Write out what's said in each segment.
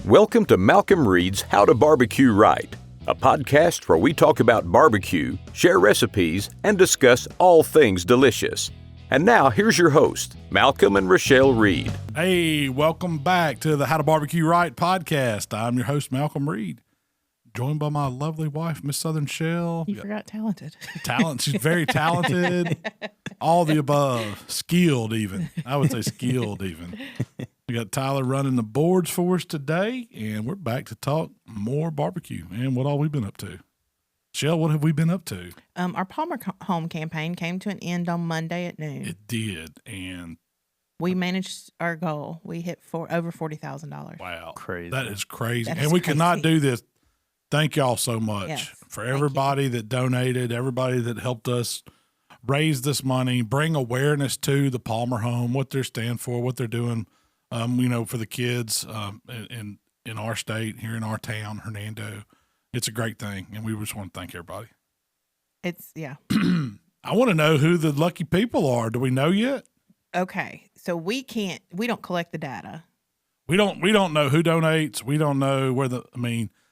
Welcome to Malcom Reed's How to Barbecue Right, a podcast where we talk about barbecue, share recipes, and discuss all things delicious. And now, here's your host, Malcom and Rochelle Reed. Hey, welcome back to the How to Barbecue Right podcast. I'm your host, Malcom Reed, joined by my lovely wife, Miss Southern Shell. You forgot talented. She's very talented. All the above. Skilled even. I would say skilled even. We got Tyler running the boards for us today, and we're back to talk more barbecue and what all we've been up to. Shell, what have we been up to? Our Palmer Home campaign came to an end on Monday at noon. It did, and we managed our goal. We hit over $40,000. Wow. Crazy. That is crazy. That and is we crazy. could not do this. Thank y'all so much Yes, for everybody that donated, everybody that helped us raise this money, bring awareness to the Palmer Home, what they stand for, what they're doing, for the kids in our state, here in our town, Hernando. It's a great thing, and we just want to thank everybody. Yeah. I want to know who the lucky people are. Do we know yet? Okay. So we don't collect the data. We don't know who donates. We don't know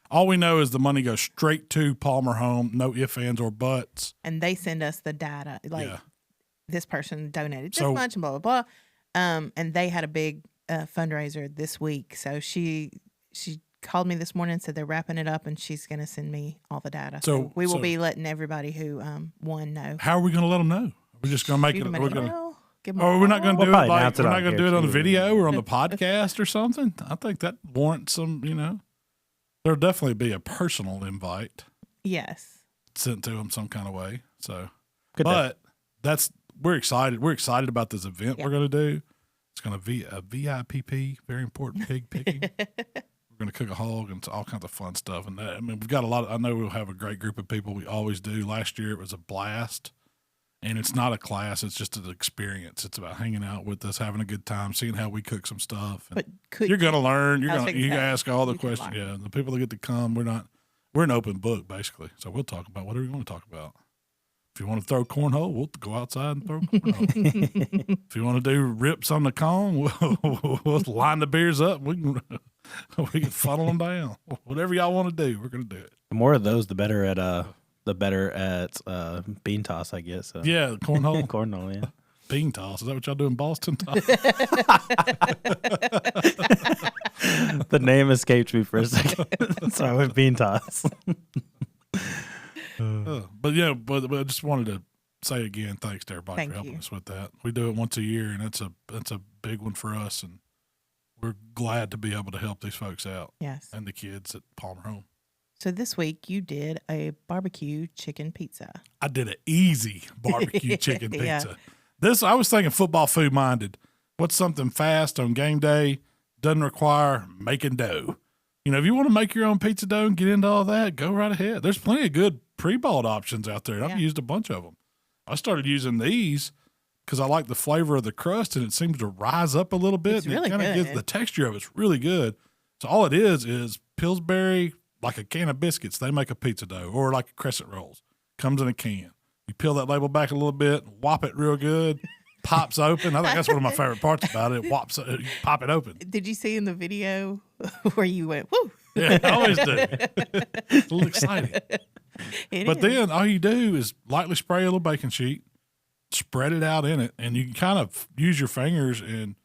all we know is the money goes straight to Palmer Home, no ifs, ands, or buts. And they send us the data. This person donated this So- much and blah, blah, blah. And they had a big fundraiser this week. So she called me this morning and said they're wrapping it up and she's going to send me all the data. So we will be letting everybody who won know. How are we going to let them know? We're just going to make Shoot it. 'em an We're going to. email, give 'em a Or we're not going to call. do We'll it probably like announce it we're on not going to here, do it on too. the video or on the podcast or something. I think that warrants some. There'll definitely be a personal invite Yes. sent to them some kind of way. So, Good we're excited. We're excited about this event Yeah. we're going to do. It's going to be a VIPP, very important pig picking. We're going to cook a hog and all kinds of fun stuff. And we've got I know we'll have a great group of people. We always do. Last year it was a blast. And it's not a class, it's just an experience. It's about hanging out with us, having a good time, seeing how we cook some stuff. And But you're going to learn. You I was can thinking that. ask all the You can questions. learn. Yeah, the people that get to come, we're an open book, basically. So we'll talk about whatever you want to talk about. If you want to throw cornhole, we'll go outside and throw cornhole. If you want to do rips on the Kong, we'll line the beers up. We can funnel them down. Whatever y'all want to do, we're going to do it. The more of those, the better at bean toss, I guess. So. Yeah, cornhole. Cornhole, yeah. Bean toss. Is that what y'all do in Boston? The name escaped me for a second. So I went bean toss. But I just wanted to say again, thanks to everybody Thank for helping you. us with that. We do it once a year, and that's a big one for us, and we're glad to be able to help these folks out yes. and the kids at Palmer Home. So this week you did a barbecue chicken pizza. I did an easy barbecue chicken Yeah. pizza. I was thinking football food minded. What's something fast on game day? Doesn't require making dough. If you want to make your own pizza dough and get into all that, go right ahead. There's plenty of good pre-balled options out there. I've Yeah. used a bunch of them. I started using these because I like the flavor of the crust, and it seems to rise up a little bit. It's and really it kinda good. gives the texture of it's really good. So all it is Pillsbury, like a can of biscuits. They make a pizza dough, or like crescent rolls. Comes in a can. You peel that label back a little bit, whop it real good, pops open. I think that's one of my favorite parts about it. You pop it open. Did you see in the video where you went, woo? Yeah, I always do. It's a little exciting. But It is. then all you do is lightly spray a little baking sheet, spread it out in it, and you can kind of use your fingers and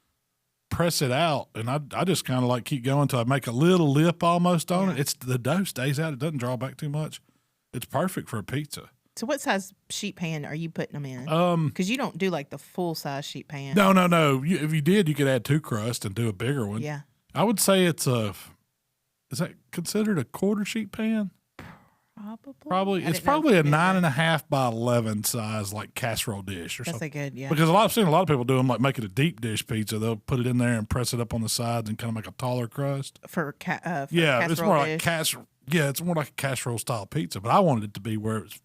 press it out. And I just kind of like keep going until I make a little lip almost on it. The dough stays out. It doesn't draw back too much. It's perfect for a pizza. So what size sheet pan are you putting them in? Because you don't do like the full size sheet pan. No. If you did, you could add 2 crusts and do a bigger one. Yeah. I would say is that considered a quarter sheet pan? Probably. I It's didn't know probably a if you did that. 9.5 by 11 size, like casserole dish or That's something. a good, yeah. Because I've seen a lot of people do them, like make it a deep dish pizza. They'll put it in there and press it up on the sides and kind of make a taller crust. For Yeah, it's more like dish. it's more like a casserole style pizza. But I wanted it to be where it's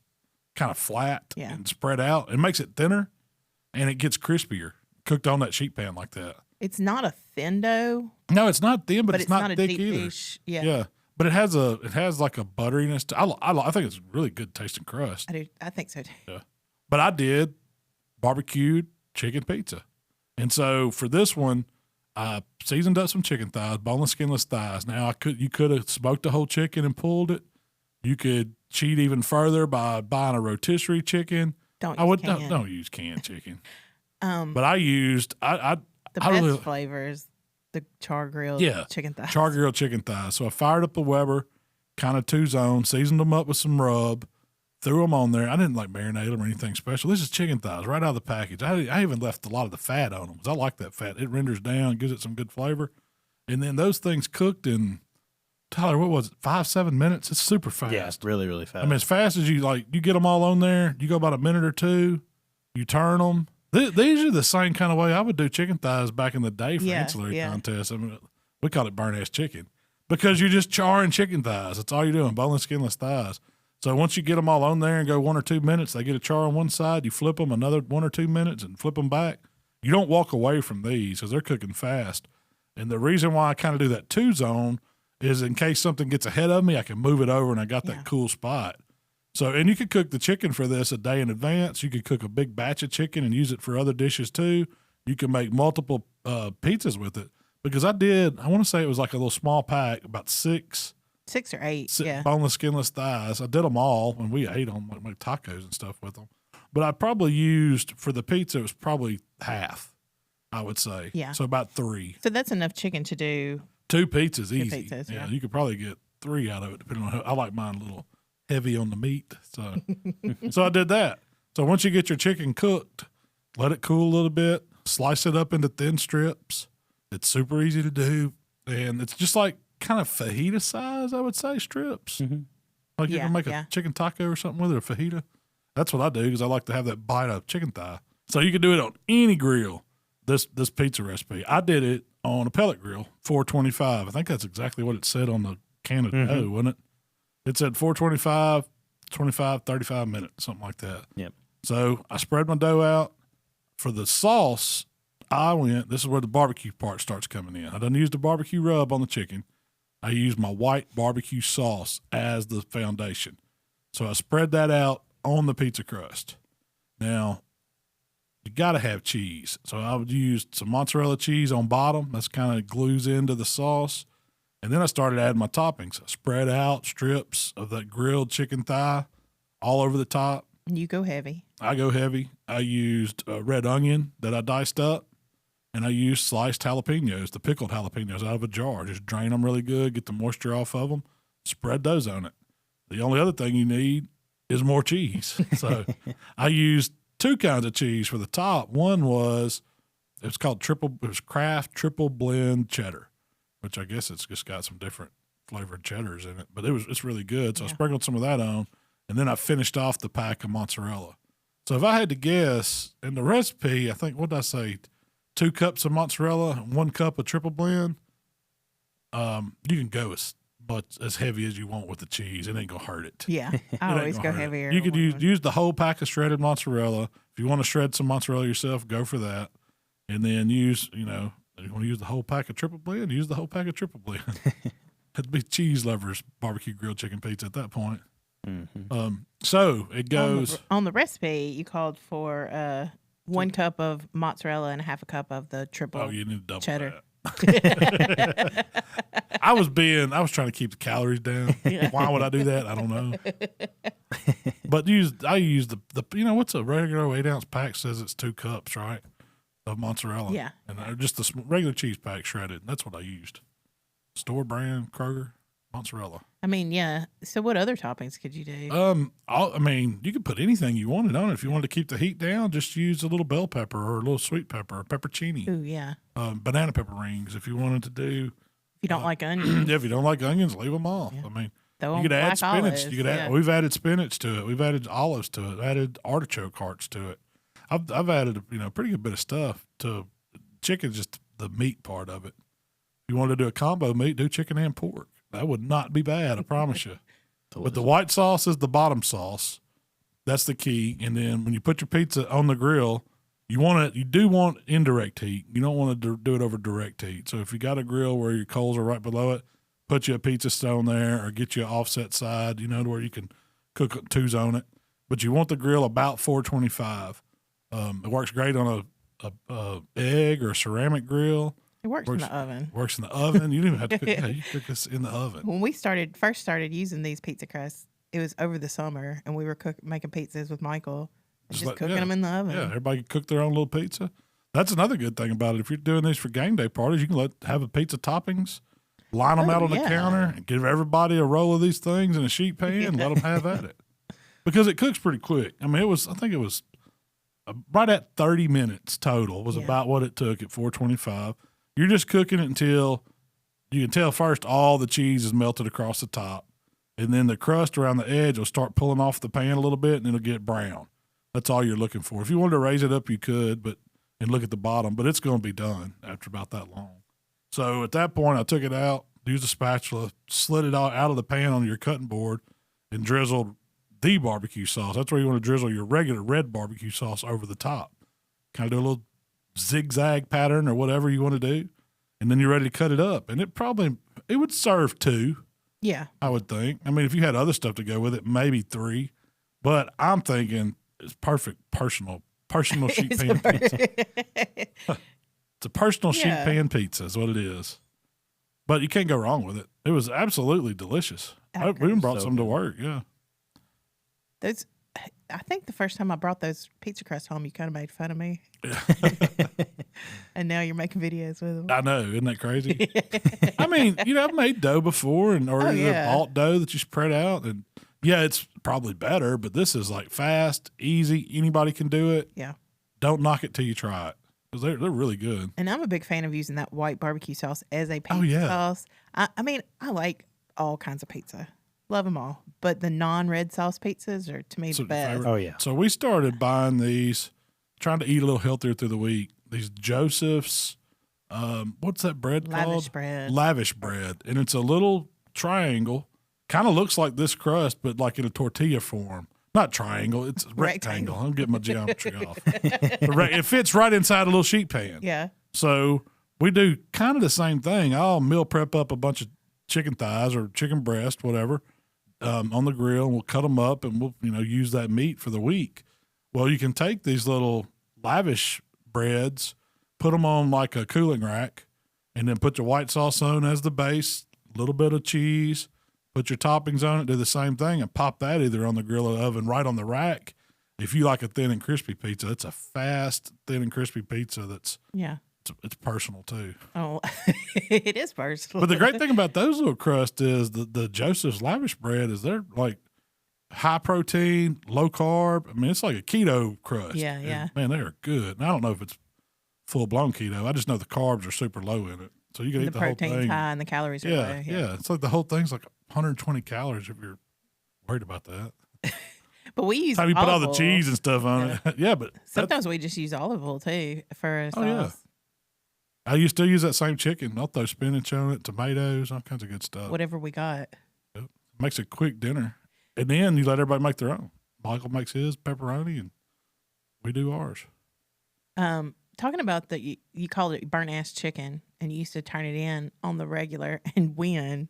kind of flat Yeah. and spread out. It makes it thinner, and it gets crispier cooked on that sheet pan like that. It's not a thin dough, No, it's not thin, but but it's not a thick deep either. dish. Yeah. Yeah, but it has like a butteriness. I think it's really good tasting crust. I think so too. But I did barbecued chicken pizza, and so for this one, I seasoned up some chicken thighs, boneless, skinless thighs. Now you could have smoked the whole chicken and pulled it. You could cheat even further by buying a rotisserie chicken. Don't use canned chicken. But I used the best flavors, the char grilled chicken thighs. Char grilled chicken thighs. So I fired up the Weber, kind of 2-zone, seasoned them up with some rub, threw them on there. I didn't like marinate them or anything special. This is chicken thighs right out of the package. I even left a lot of the fat on them because I like that fat. It renders down, gives it some good flavor. And then those things cooked in, Tyler, what was it, 5-7 minutes? It's super fast. Yeah, really, really fast. I mean, as fast as you get them all on there, you go about a minute or two, you turn them. These are the same kind of way I would do chicken thighs back in the day for ancillary contests. I mean, we call it burn-ass chicken because you're just charring chicken thighs. That's all you're doing, boneless, skinless thighs. So once you get them all on there and go 1 or 2 minutes, they get a char on one side, you flip them another 1 or 2 minutes and flip them back. You don't walk away from these because they're cooking fast. And the reason why I kind of do that 2-zone is in case something gets ahead of me, I can move it over and I got that cool spot. So, and you could cook the chicken for this a day in advance. You could cook a big batch of chicken and use it for other dishes too. You can make multiple pizzas with it because I want to say it was like a little small pack, about 6 or 8 boneless, skinless thighs. I did them all and we ate them, like make tacos and stuff with them. But I probably used, for the pizza, it was probably half, I would say. Yeah. So about 3. So that's enough chicken to do 2 pizzas easy. 2 pizzas, yeah. You could probably get 3 out of it, depending on how. I like mine a little heavy on the meat. So I did that. So once you get your chicken cooked, let it cool a little bit, slice it up into thin strips. It's super easy to do. And it's just like kind of fajita size, I would say, strips. Mm-hmm. Like you can make a chicken taco or something with it, a fajita. That's what I do because I like to have that bite of chicken thigh. So you can do it on any grill, this pizza recipe. I did it on a pellet grill, 425. I think that's exactly what it said on the can of dough, wasn't it? It said 425, 25, 35 minutes, something like that. Yep. So I spread my dough out. For the sauce, this is where the barbecue part starts coming in. I done used the barbecue rub on the chicken. I used my white barbecue sauce as the foundation. So I spread that out on the pizza crust. Now, you got to have cheese. So I would use some mozzarella cheese on bottom. That's kind of glues into the sauce. And then I started adding my toppings. I spread out strips of that grilled chicken thigh all over the top. You go heavy. I go heavy. I used red onion that I diced up, and I used sliced jalapenos, the pickled jalapenos out of a jar. Just drain them really good, get the moisture off of them, spread those on it. The only other thing you need is more cheese. So I used 2 kinds of cheese for the top. One was, it was Kraft Triple Blend Cheddar, which I guess it's just got some different flavored cheddars in it, but it's really good. So I sprinkled some of that on, and then I finished off the pack of mozzarella. So if I had to guess, in the recipe, I think, what did I say, 2 cups of mozzarella, 1 cup of triple blend. You can go as heavy as you want with the cheese. It ain't gonna hurt it. Yeah, I always go heavier. You could use the whole pack of shredded mozzarella. If you want to shred some mozzarella yourself, go for that. And then use, if you want to use the whole pack of triple blend, use the whole pack of triple blend. It'd be cheese lovers barbecue grilled chicken pizza at that point. Mm-hmm. So it goes on the recipe. You called for 1 cup of mozzarella and 1/2 cup of the triple. Oh, you need to double cheddar. That. I was trying to keep the calories down. Why would I do that? I don't know. But I used the what's a regular 8-ounce pack says it's 2 cups, right? Of mozzarella. Yeah. And just the regular cheese pack shredded. That's what I used. Store brand Kroger mozzarella. I mean, yeah. So what other toppings could you do? You could put anything you wanted on it. If you wanted to keep the heat down, just use a little bell pepper or a little sweet pepper or peppercini. Ooh, yeah. Banana pepper rings if you wanted to do. If you don't like onions. Yeah, if you don't like onions, leave them off. Yeah. I mean, you could add spinach. Olives, you could add. We've added spinach to it. We've added olives to it. Added artichoke hearts to it. I've added a pretty good bit of stuff to chicken, just the meat part of it. If you want to do a combo meat, do chicken and pork. That would not be bad, I promise you. But the white sauce is the bottom sauce. That's the key. And then when you put your pizza on the grill, you do want indirect heat. You don't want to do it over direct heat. So if you got a grill where your coals are right below it, put you a pizza stone there or get you an offset side, to where you can cook 2-zone it. But you want the grill about 425. It works great on a egg or a ceramic grill. It works in the oven. Works in the oven. You don't even have to cook it. You cook this in the oven. When we first started using these pizza crusts, it was over the summer, and we were making pizzas with Michael and just cooking them in the oven. Yeah, everybody can cook their own little pizza. That's another good thing about it. If you're doing these for game day parties, you can have the pizza toppings, line them out on the counter, and give everybody a roll of these things in a sheet pan and let them have at it. Because it cooks pretty quick. I mean, I think it was right at 30 minutes total was about what it took at 425. You're just cooking it until you can tell first all the cheese is melted across the top. And then the crust around the edge will start pulling off the pan a little bit, and it'll get brown. That's all you're looking for. If you wanted to raise it up, you could, and look at the bottom, but it's going to be done after about that long. So at that point, I took it out, used a spatula, slid it out of the pan on your cutting board, and drizzled the barbecue sauce. That's where you want to drizzle your regular red barbecue sauce over the top. Kind of do a little zigzag pattern or whatever you want to do, and then you're ready to cut it up. And it would serve 2. Yeah, I would think. I mean, if you had other stuff to go with it, maybe 3. But I'm thinking it's perfect personal sheet pan pizza. It's a personal sheet pan pizza is what it is. But you can't go wrong with it. It was absolutely delicious. We even brought some to work. Yeah. I think the first time I brought those pizza crusts home, you kind of made fun of me. Yeah. And now you're making videos with them. I know. Isn't that crazy? I mean, I've made dough before or bought dough that you spread out. And yeah, it's probably better, but this is like fast, easy. Anybody can do it. Yeah. Don't knock it till you try it because they're really good. And I'm a big fan of using that white barbecue sauce as a pizza sauce. I mean, I like all kinds of pizza. Love them all. But the non-red sauce pizzas are, to me, the best. Favorite? Oh, yeah. So we started buying these, trying to eat a little healthier through the week. These Joseph's, what's that bread called? Lavish bread. Lavish bread. And it's a little triangle. Kind of looks like this crust, but like in a tortilla form. Not triangle. It's rectangle. I'm getting my geometry off. It fits right inside a little sheet pan. Yeah. So we do kind of the same thing. I'll meal prep up a bunch of chicken thighs or chicken breast, whatever, on the grill, and we'll cut them up and we'll, use that meat for the week. Well, you can take these little Lavish breads, put them on like a cooling rack, and then put your white sauce on as the base, a little bit of cheese, put your toppings on it, do the same thing, and pop that either on the grill or the oven right on the rack. If you like a thin and crispy pizza, it's a fast, thin and crispy pizza that's it's personal too. Oh, it is personal. But the great thing about those little crusts is the Joseph's Lavish bread is they're like high protein, low carb. I mean, it's like a keto crust. Yeah, yeah. Man, they are good. And I don't know if it's full blown keto. I just know the carbs are super low in it. So you can eat the whole thing. The protein's high and the calories are low. Yeah. It's like the whole thing's like 120 calories if you're worried about that. But we use how you put all the cheese and stuff on it. Yeah, but sometimes we just use olive oil too for a sauce. Yeah. I used to use that same chicken. I'll throw spinach on it, tomatoes, all kinds of good stuff. Whatever we got. Yep. Makes a quick dinner. And then you let everybody make their own. Michael makes his pepperoni, and we do ours. Talking about you called it burnt ass chicken, and you used to turn it in on the regular and win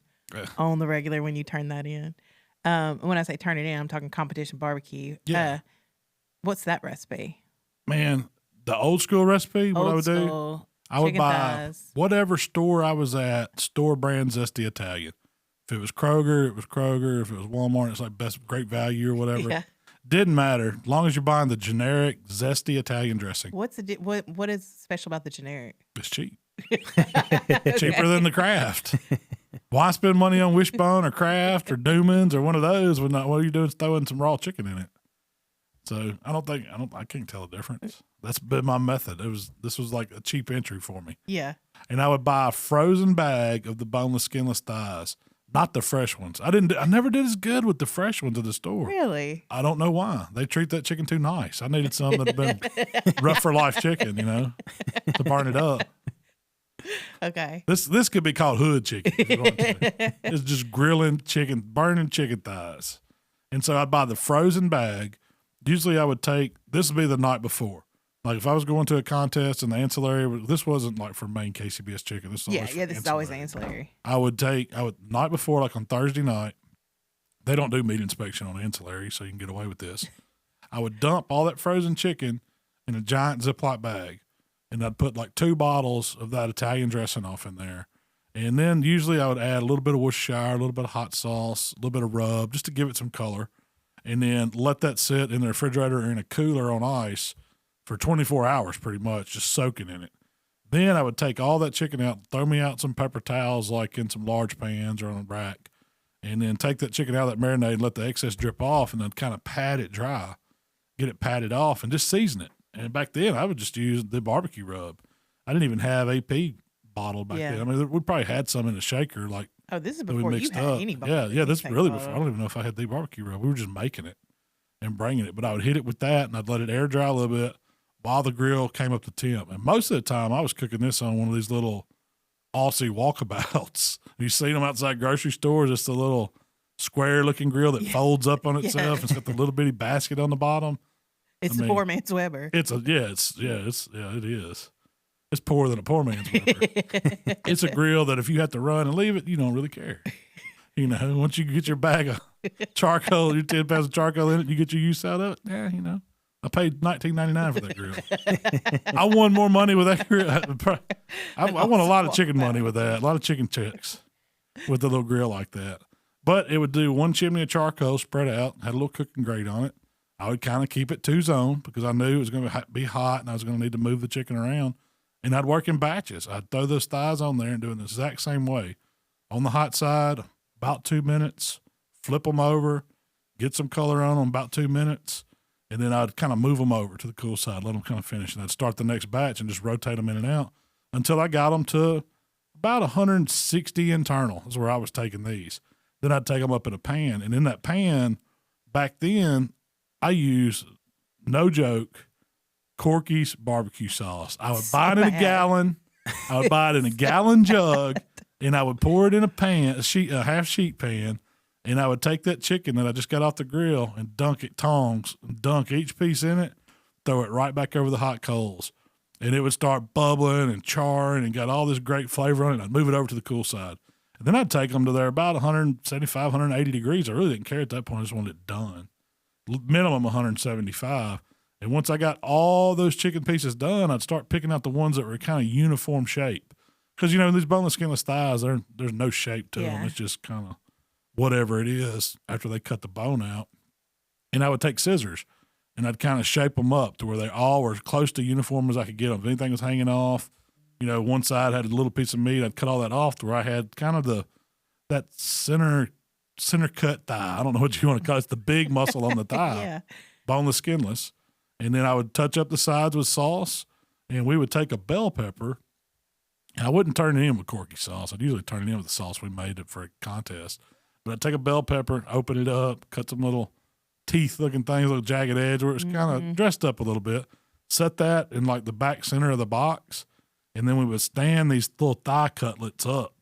on the regular when you turn that in. When I say turn it in, I'm talking competition barbecue. Yeah. What's that recipe? Man, the old school recipe, what I would do, I would buy thighs. Whatever store I was at, store brand Zesty Italian. If it was Kroger, it was Kroger. If it was Walmart, it's like Best Great Value or whatever. Yeah. Didn't matter. As long as you're buying the generic Zesty Italian dressing. What is special about the generic? It's cheap. Cheaper than the Kraft. Why spend money on Wishbone or Kraft or Newman's or one of those when what are you doing throwing some raw chicken in it? So I can't tell the difference. That's been my method. This was like a cheap entry for me. Yeah. And I would buy a frozen bag of the boneless, skinless thighs, not the fresh ones. I never did as good with the fresh ones at the store. Really? I don't know why. They treat that chicken too nice. I needed some that had been rough for life chicken, to burn it up. Okay. This could be called hood chicken. It's just grilling chicken, burning chicken thighs. And so I'd buy the frozen bag. Usually I would this would be the night before. Like if I was going to a contest and the ancillary, this wasn't like for main KCBS chicken. This is always ancillary. I would night before, like on Thursday night, they don't do meat inspection on ancillary, so you can get away with this. I would dump all that frozen chicken in a giant Ziploc bag. and I'd put like 2 bottles of that Italian dressing off in there. And then usually I would add a little bit of Worcestershire, a little bit of hot sauce, a little bit of rub, just to give it some color. And then let that sit in the refrigerator or in a cooler on ice for 24 hours pretty much, just soaking in it. Then I would take all that chicken out, throw me out some paper towels like in some large pans or on a rack, and then take that chicken out of that marinade and let the excess drip off, and then kind of pat it dry, get it patted off, and just season it. And back then I would just use the barbecue rub. I didn't even have AP bottle back then. I mean, we probably had some in a shaker, like this is before you had any bottle. Yeah, this really before. I don't even know if I had the barbecue rub. We were just making it and bringing it, but I would hit it with that, and I'd let it air dry a little bit while the grill came up to temp. And most of the time, I was cooking this on one of these little Aussie walkabouts. You see them outside grocery stores. It's the little square-looking grill that folds up on itself. It's got the little bitty basket on the bottom. It's a poor man's Weber. It is. It's poorer than a poor man's Weber. It's a grill that if you have to run and leave it, you don't really care. You know, once you get your bag of charcoal, your 10 pounds of charcoal in it, you get your use out of it. Yeah, you know, I paid $19.99 for that grill. I won more money with that grill. I won a lot of chicken money with that, a lot of chicken checks with the little grill like that. But it would do 1 chimney of charcoal spread out, had a little cooking grate on it. I would kind of keep it 2-zone because I knew it was going to be hot and I was going to need to move the chicken around. And I'd work in batches. I'd throw those thighs on there and do it the exact same way. On the hot side, about 2 minutes, flip them over, get some color on them, about 2 minutes, and then I'd kind of move them over to the cool side, let them kind of finish, and I'd start the next batch and just rotate them in and out until I got them to about 160 internal is where I was taking these. Then I'd take them up in a pan, and in that pan, back then, I used, no joke, Corky's barbecue sauce. I would buy it in a gallon. I would buy it in a gallon jug, and I would pour it in a pan, a half sheet pan, and I would take that chicken that I just got off the grill and dunk it tongs, and dunk each piece in it, throw it right back over the hot coals, and it would start bubbling and charring and got all this great flavor on it. And I'd move it over to the cool side, and then I'd take them to there about 175, 180 degrees. I really didn't care at that point. I just wanted it done. Minimum 175. And once I got all those chicken pieces done, I'd start picking out the ones that were kind of uniform shape. Because, you know, these boneless, skinless thighs, there's no shape to them. It's just kind of whatever it is after they cut the bone out. And I would take scissors, and I'd kind of shape them up to where they all were close to uniform as I could get them. If anything was hanging off, you know, one side had a little piece of meat, I'd cut all that off to where I had kind of that center cut thigh. I don't know what you want to call it. It's the big muscle on the thigh, boneless, skinless. And then I would touch up the sides with sauce, and we would take a bell pepper. I wouldn't turn it in with Corky sauce. I'd usually turn it in with the sauce we made it for a contest. But I'd take a bell pepper, open it up, cut some little teeth-looking things, little jagged edge where it's kind of dressed up a little bit, set that in like the back center of the box, and then we would stand these little thigh cutlets up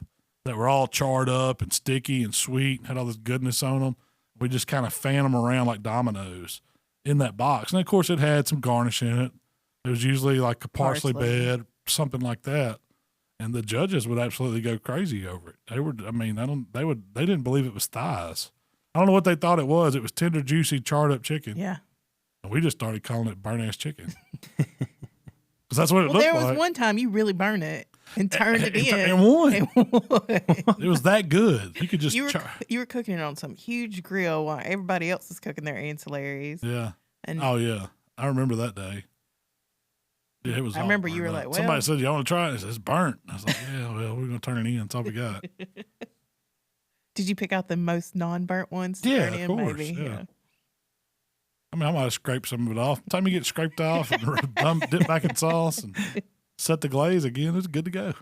that were all charred up and sticky and sweet and had all this goodness on them. We just kind of fan them around like dominoes in that box. And of course it had some garnish in it. It was usually like a parsley bed, something like that. And the judges would absolutely go crazy over it. They didn't believe it was thighs. I don't know what they thought it was. It was tender, juicy, charred up chicken. Yeah. And we just started calling it burnt ass chicken. Because that's what it looked like. There was one time you really burned it and turned it in. And won. It was that good. You could just you were cooking it on some huge grill while everybody else was cooking their ancillaries. Yeah. I remember that day. Yeah, it was. I remember you were like, well, somebody said, "You want to try it?" It says, "It's burnt." I was like, "Yeah, well, we're gonna turn it in. That's all we got." Did you pick out the most non-burnt ones to turn in? Of course. Maybe? Yeah. I mean, I might have scraped some of it off. By the time you get scraped off and dip back in sauce and set the glaze again, it's good to go.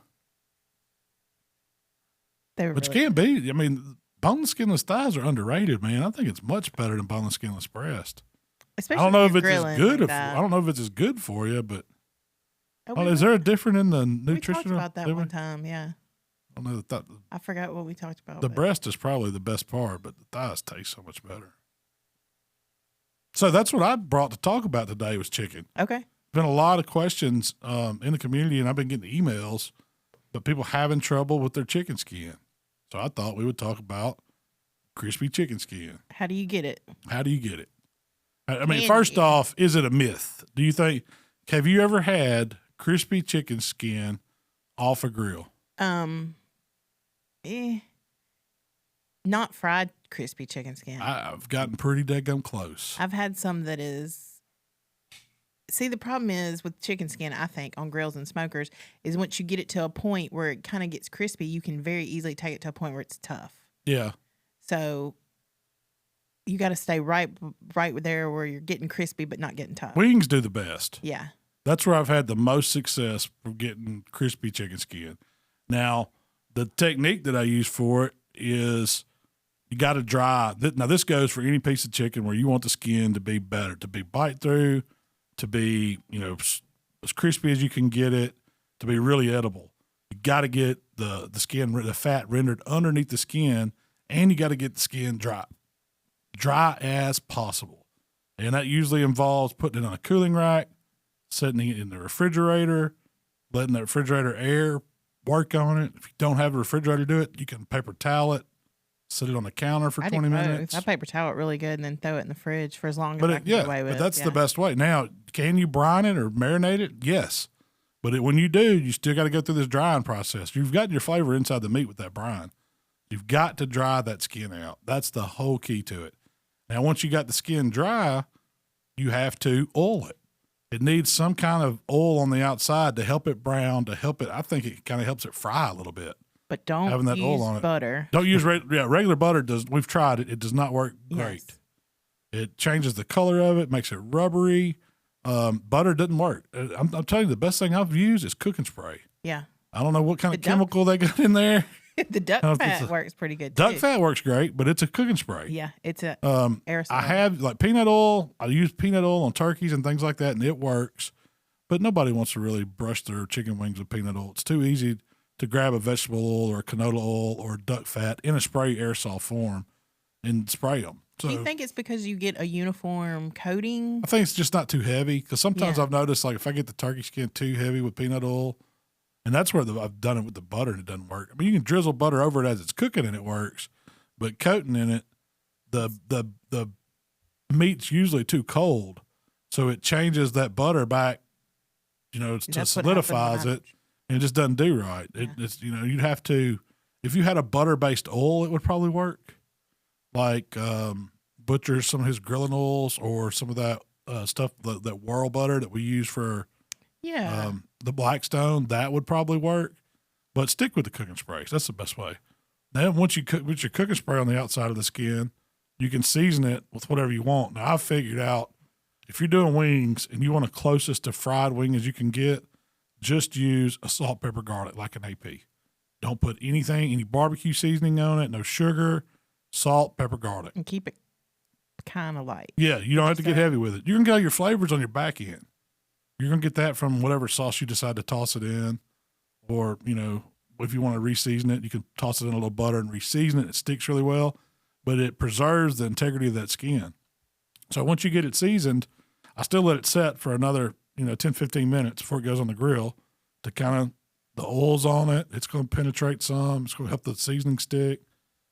But you can't beat it. I mean, boneless, skinless thighs are underrated, man. I think it's much better than boneless, skinless breast. Especially I don't know if it's as good. I don't know if it's as good for you, but is there a difference in the nutrition? We talked about that one time, yeah. I don't know that. I forgot what we talked about. The breast is probably the best part, but the thighs taste so much better. So that's what I brought to talk about today was chicken. Okay. Been a lot of questions in the community, and I've been getting emails, but people having trouble with their chicken skin. So I thought we would talk about crispy chicken skin. How do you get it? I mean, first off, is it a myth? Do you think, have you ever had crispy chicken skin off a grill? Not fried crispy chicken skin. I've gotten pretty daggum close. I've had some that is. See, the problem is with chicken skin, I think, on grills and smokers, is once you get it to a point where it kind of gets crispy, you can very easily take it to a point where it's tough. Yeah. So you got to stay right there where you're getting crispy but not getting tough. Wings do the best. Yeah. That's where I've had the most success for getting crispy chicken skin. Now, the technique that I use for it is you got to dry. Now, this goes for any piece of chicken where you want the skin to be better, to be bite through, to be, as crispy as you can get it, to be really edible. You got to get the skin, the fat rendered underneath the skin, and you got to get the skin dry as possible. And that usually involves putting it on a cooling rack, setting it in the refrigerator, letting the refrigerator air work on it. If you don't have a refrigerator to do it, you can paper towel it, set it on the counter for 20 minutes. I paper towel it really good and then throw it in the fridge for as long as I can get away with it. But that's the best way. Now, can you brine it or marinate it? Yes. But when you do, you still got to go through this drying process. You've got your flavor inside the meat with that brine. You've got to dry that skin out. That's the whole key to it. Now, once you got the skin dry, you have to oil it. It needs some kind of oil on the outside to help it brown, to help it. I think it kind of helps it fry a little bit. But don't having that use oil on butter. Don't use regular butter. We've tried it. It does not work great. Yes. It changes the color of it, makes it rubbery. Butter doesn't work. I'm telling you, the best thing I've used is cooking spray. Yeah. I don't know what kind of chemical they got in there. The duck fat works pretty good too. Duck fat works great, but it's a cooking spray. Yeah, it's a aerosol. I have like peanut oil. I use peanut oil on turkeys and things like that, and it works. But nobody wants to really brush their chicken wings with peanut oil. It's too easy to grab a vegetable oil or a canola oil or duck fat in a spray aerosol form and spray them. So, do you think it's because you get a uniform coating? I think it's just not too heavy because sometimes I've noticed like if I get the turkey skin too heavy with peanut oil, and that's where I've done it with the butter and it doesn't work. I mean, you can drizzle butter over it as it's cooking and it works, but coating in it, the meat's usually too cold, so it changes that butter back, to solidifies it, and it just doesn't do right. Yeah. It's you'd have to, if you had a butter-based oil, it would probably work. Like Butcher's, some of his grilling oils or some of that stuff, that whirl butter that we use for the Blackstone, that would probably work. But stick with the cooking sprays. That's the best way. Then once you put your cooking spray on the outside of the skin, you can season it with whatever you want. Now, I've figured out if you're doing wings and you want a closest to fried wing as you can get, just use a salt, pepper, garlic like an AP. Don't put any barbecue seasoning on it, no sugar, salt, pepper, garlic. And keep it kind of light. Yeah, you don't have to get heavy with it. You can get all your flavors on your back end. You're going to get that from whatever sauce you decide to toss it in. Or, if you want to re-season it, you can toss it in a little butter and re-season it. It sticks really well, but it preserves the integrity of that skin. So once you get it seasoned, I still let it set for another, 10, 15 minutes before it goes on the grill to kind of, the oil's on it. It's going to penetrate some. It's going to help the seasoning stick.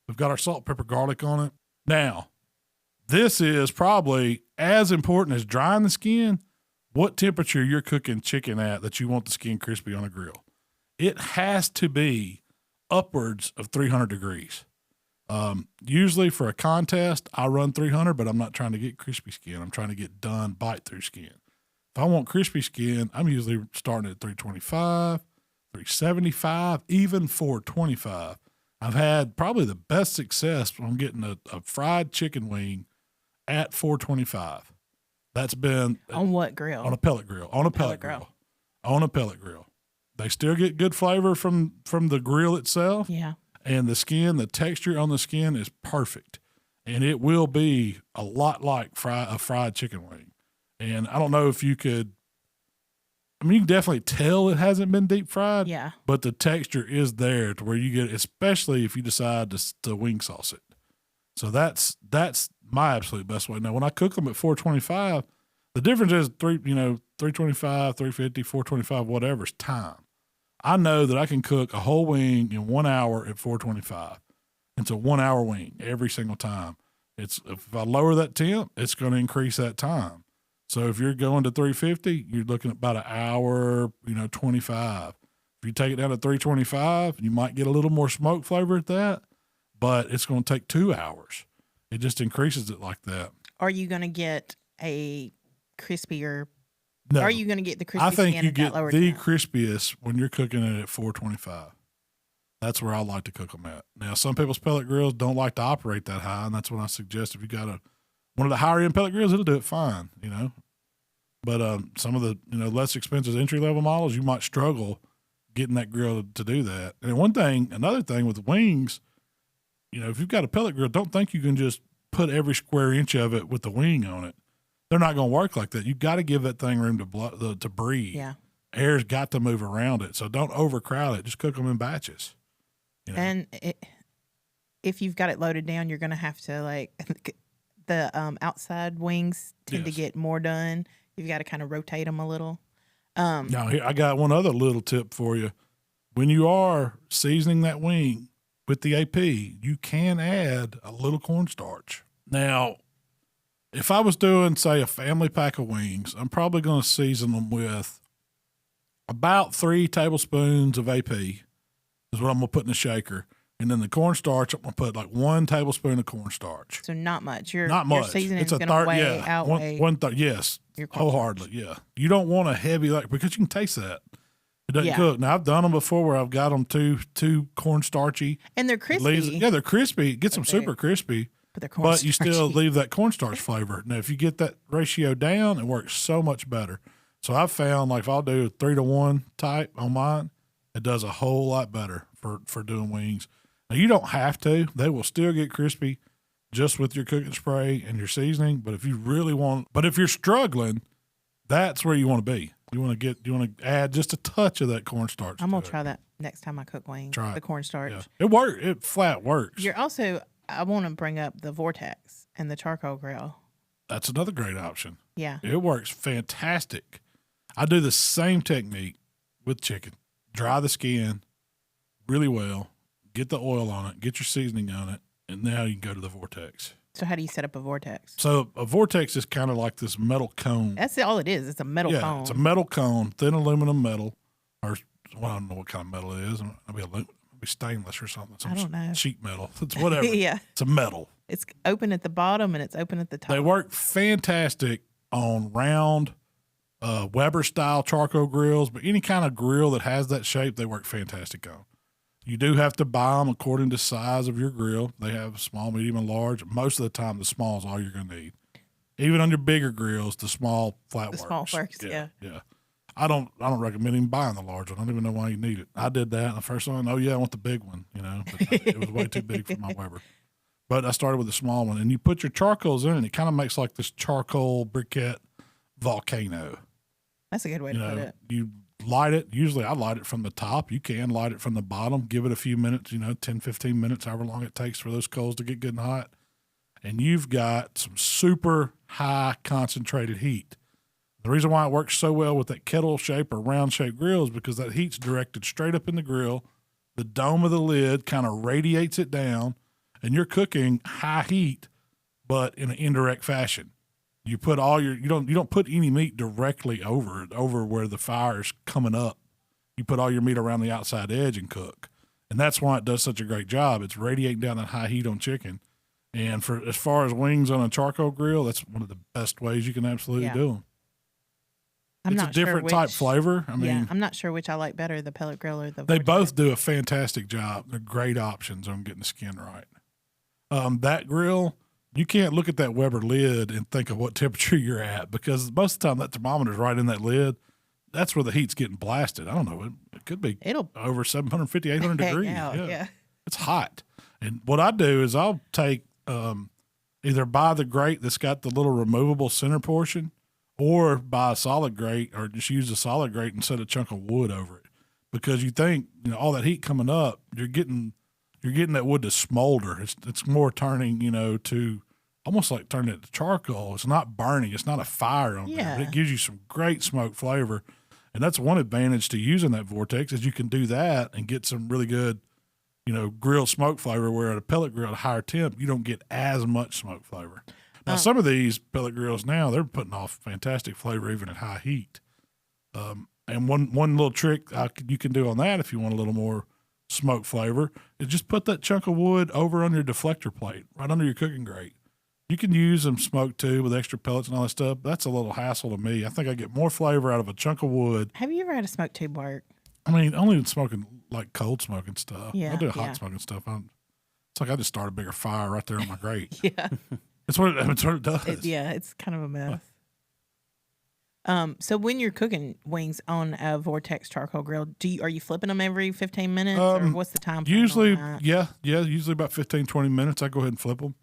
We've got our salt, pepper, garlic on it. Now, this is probably as important as drying the skin. What temperature you're cooking chicken at that you want the skin crispy on a grill. It has to be upwards of 300 degrees. Usually for a contest, I run 300, but I'm not trying to get crispy skin. I'm trying to get done bite-through skin. If I want crispy skin, I'm usually starting at 325, 375, even 425. I've had probably the best success when I'm getting a fried chicken wing at 425. That's been on what grill? On a pellet grill. On a pellet grill. They still get good flavor from the grill itself. Yeah. And the skin, the texture on the skin is perfect. And it will be a lot like a fried chicken wing. And I don't know if you could, you can definitely tell it hasn't been deep fried. Yeah. But the texture is there to where you get, especially if you decide to wing sauce it. So that's my absolute best way. Now, when I cook them at 425, the difference is 325, 350, 425, whatever is time. I know that I can cook a whole wing in 1 hour at 425. It's a 1 hour wing every single time. If I lower that temp, it's going to increase that time. So if you're going to 350, you're looking at about an hour, 25. If you take it down to 325, you might get a little more smoke flavor at that, but it's going to take 2 hours. It just increases it like that. Are you going to get a crispier? No. Are you going to get the crispy I think skin you at get that lower the temp? crispiest when you're cooking it at 425. That's where I like to cook them at. Now, some people's pellet grills don't like to operate that high, and that's what I suggest. If you got one of the higher end pellet grills, it'll do it fine, But some of the less expensive entry level models, you might struggle getting that grill to do that. And another thing with wings, if you've got a pellet grill, don't think you can just put every square inch of it with the wing on it. They're not going to work like that. You got to give that thing room to breathe. Yeah. Air's got to move around it. So don't overcrowd it. Just cook them in batches. And if you've got it loaded down, you're going to have to the outside wings tend to get more done. You've got to kind of rotate them a little. Now, here, I got one other little tip for you. When you are seasoning that wing with the AP, you can add a little cornstarch. Now, if I was doing, say, a family pack of wings, I'm probably going to season them with about 3 tablespoons of AP is what I'm going to put in the shaker. And then the cornstarch, I'm going to put 1 tablespoon of cornstarch. So not much. Not much. Your seasoning It's is a going to third, outweigh. One third, yes, wholeheartedly, yeah. You don't want a heavy, because you can taste that. It doesn't cook. Now, I've done them before where I've got them too cornstarchy. And they're crispy. They're crispy. It gets them super crispy. But you still leave that cornstarch flavor. Now, if you get that ratio down, it works so much better. So I've found, if I'll do a 3-to-1 type on mine, it does a whole lot better for doing wings. Now, you don't have to. They will still get crispy just with your cooking spray and your seasoning. But if you really if you're struggling, that's where you want to be. You want to add just a touch of that cornstarch. I'm going to try that next time I cook wings. Try the cornstarch. Yeah. It works. It flat works. I want to bring up the Vortex and the charcoal grill. That's another great option. Yeah. It works fantastic. I do the same technique with chicken. Dry the skin really well, get the oil on it, get your seasoning on it, and now you can go to the Vortex. So how do you set up a Vortex? So a Vortex is kind of like this metal cone. That's all it is. It's a metal cone. Yeah, it's a metal cone, thin aluminum metal, I don't know what kind of metal it is. It'll be stainless or something. I don't know. Sheet metal. It's whatever. Yeah. It's a metal. It's open at the bottom and it's open at the top. They work fantastic on round Weber-style charcoal grills, but any kind of grill that has that shape, they work fantastic on. You do have to buy them according to size of your grill. They have small, medium, and large. Most of the time, the small is all you're going to need. Even on your bigger grills, the small flat works. The small works, yeah. I don't recommend even buying the large one. I don't even know why you need it. I did that, and the first one, I want the big one, but it was way too big for my Weber. But I started with the small one, and you put your charcoals in it, and it kind of makes like this charcoal briquette volcano. That's a good way to put it. You light it. Usually I light it from the top. You can light it from the bottom. Give it a few minutes, 10, 15 minutes, however long it takes for those coals to get good and hot. And you've got some super high concentrated heat. The reason why it works so well with that kettle shape or round shaped grill is because that heat's directed straight up in the grill. The dome of the lid kind of radiates it down, and you're cooking high heat, but in an indirect fashion. You put you don't put any meat directly over where the fire is coming up. You put all your meat around the outside edge and cook. And that's why it does such a great job. It's radiating down that high heat on chicken. And for as far as wings on a charcoal grill, that's one of the best ways you can absolutely do them. It's a different type flavor. I'm not sure which I like better, the pellet grill or the They Vortex. both do a fantastic job. They're great options on getting the skin right. That grill, you can't look at that Weber lid and think of what temperature you're at, because most of the time that thermometer's right in that lid. That's where the heat's getting blasted. I don't know. It could be over 750, 800 degrees. Yeah. It's hot. And what I do is I'll take either buy the grate that's got the little removable center portion, or buy a solid grate, or just use a solid grate and set a chunk of wood over it. Because you think, all that heat coming up, you're getting that wood to smolder. It's more turning, to almost like turning it to charcoal. It's not burning. It's not a fire on there. But it gives you some great smoke flavor. And that's one advantage to using that Vortex, is you can do that and get some really good, grilled smoke flavor, where at a pellet grill at a higher temp, you don't get as much smoke flavor. Now, some of these pellet grills now, they're putting off fantastic flavor even at high heat. And one little trick you can do on that if you want a little more smoke flavor is just put that chunk of wood over on your deflector plate, right under your cooking grate. You can use them smoked too with extra pellets and all that stuff. That's a little hassle to me. I think I get more flavor out of a chunk of wood. Have you ever had a smoked tube work? I mean, only smoking like cold smoking stuff. Yeah, I do hot smoking stuff. It's like I just start a bigger fire right there on my grate. Yeah. It's what it does. It's kind of a mess. So when you're cooking wings on a Vortex charcoal grill, are you flipping them every 15 minutes or what's the time? Usually, usually about 15, 20 minutes. I go ahead and flip them.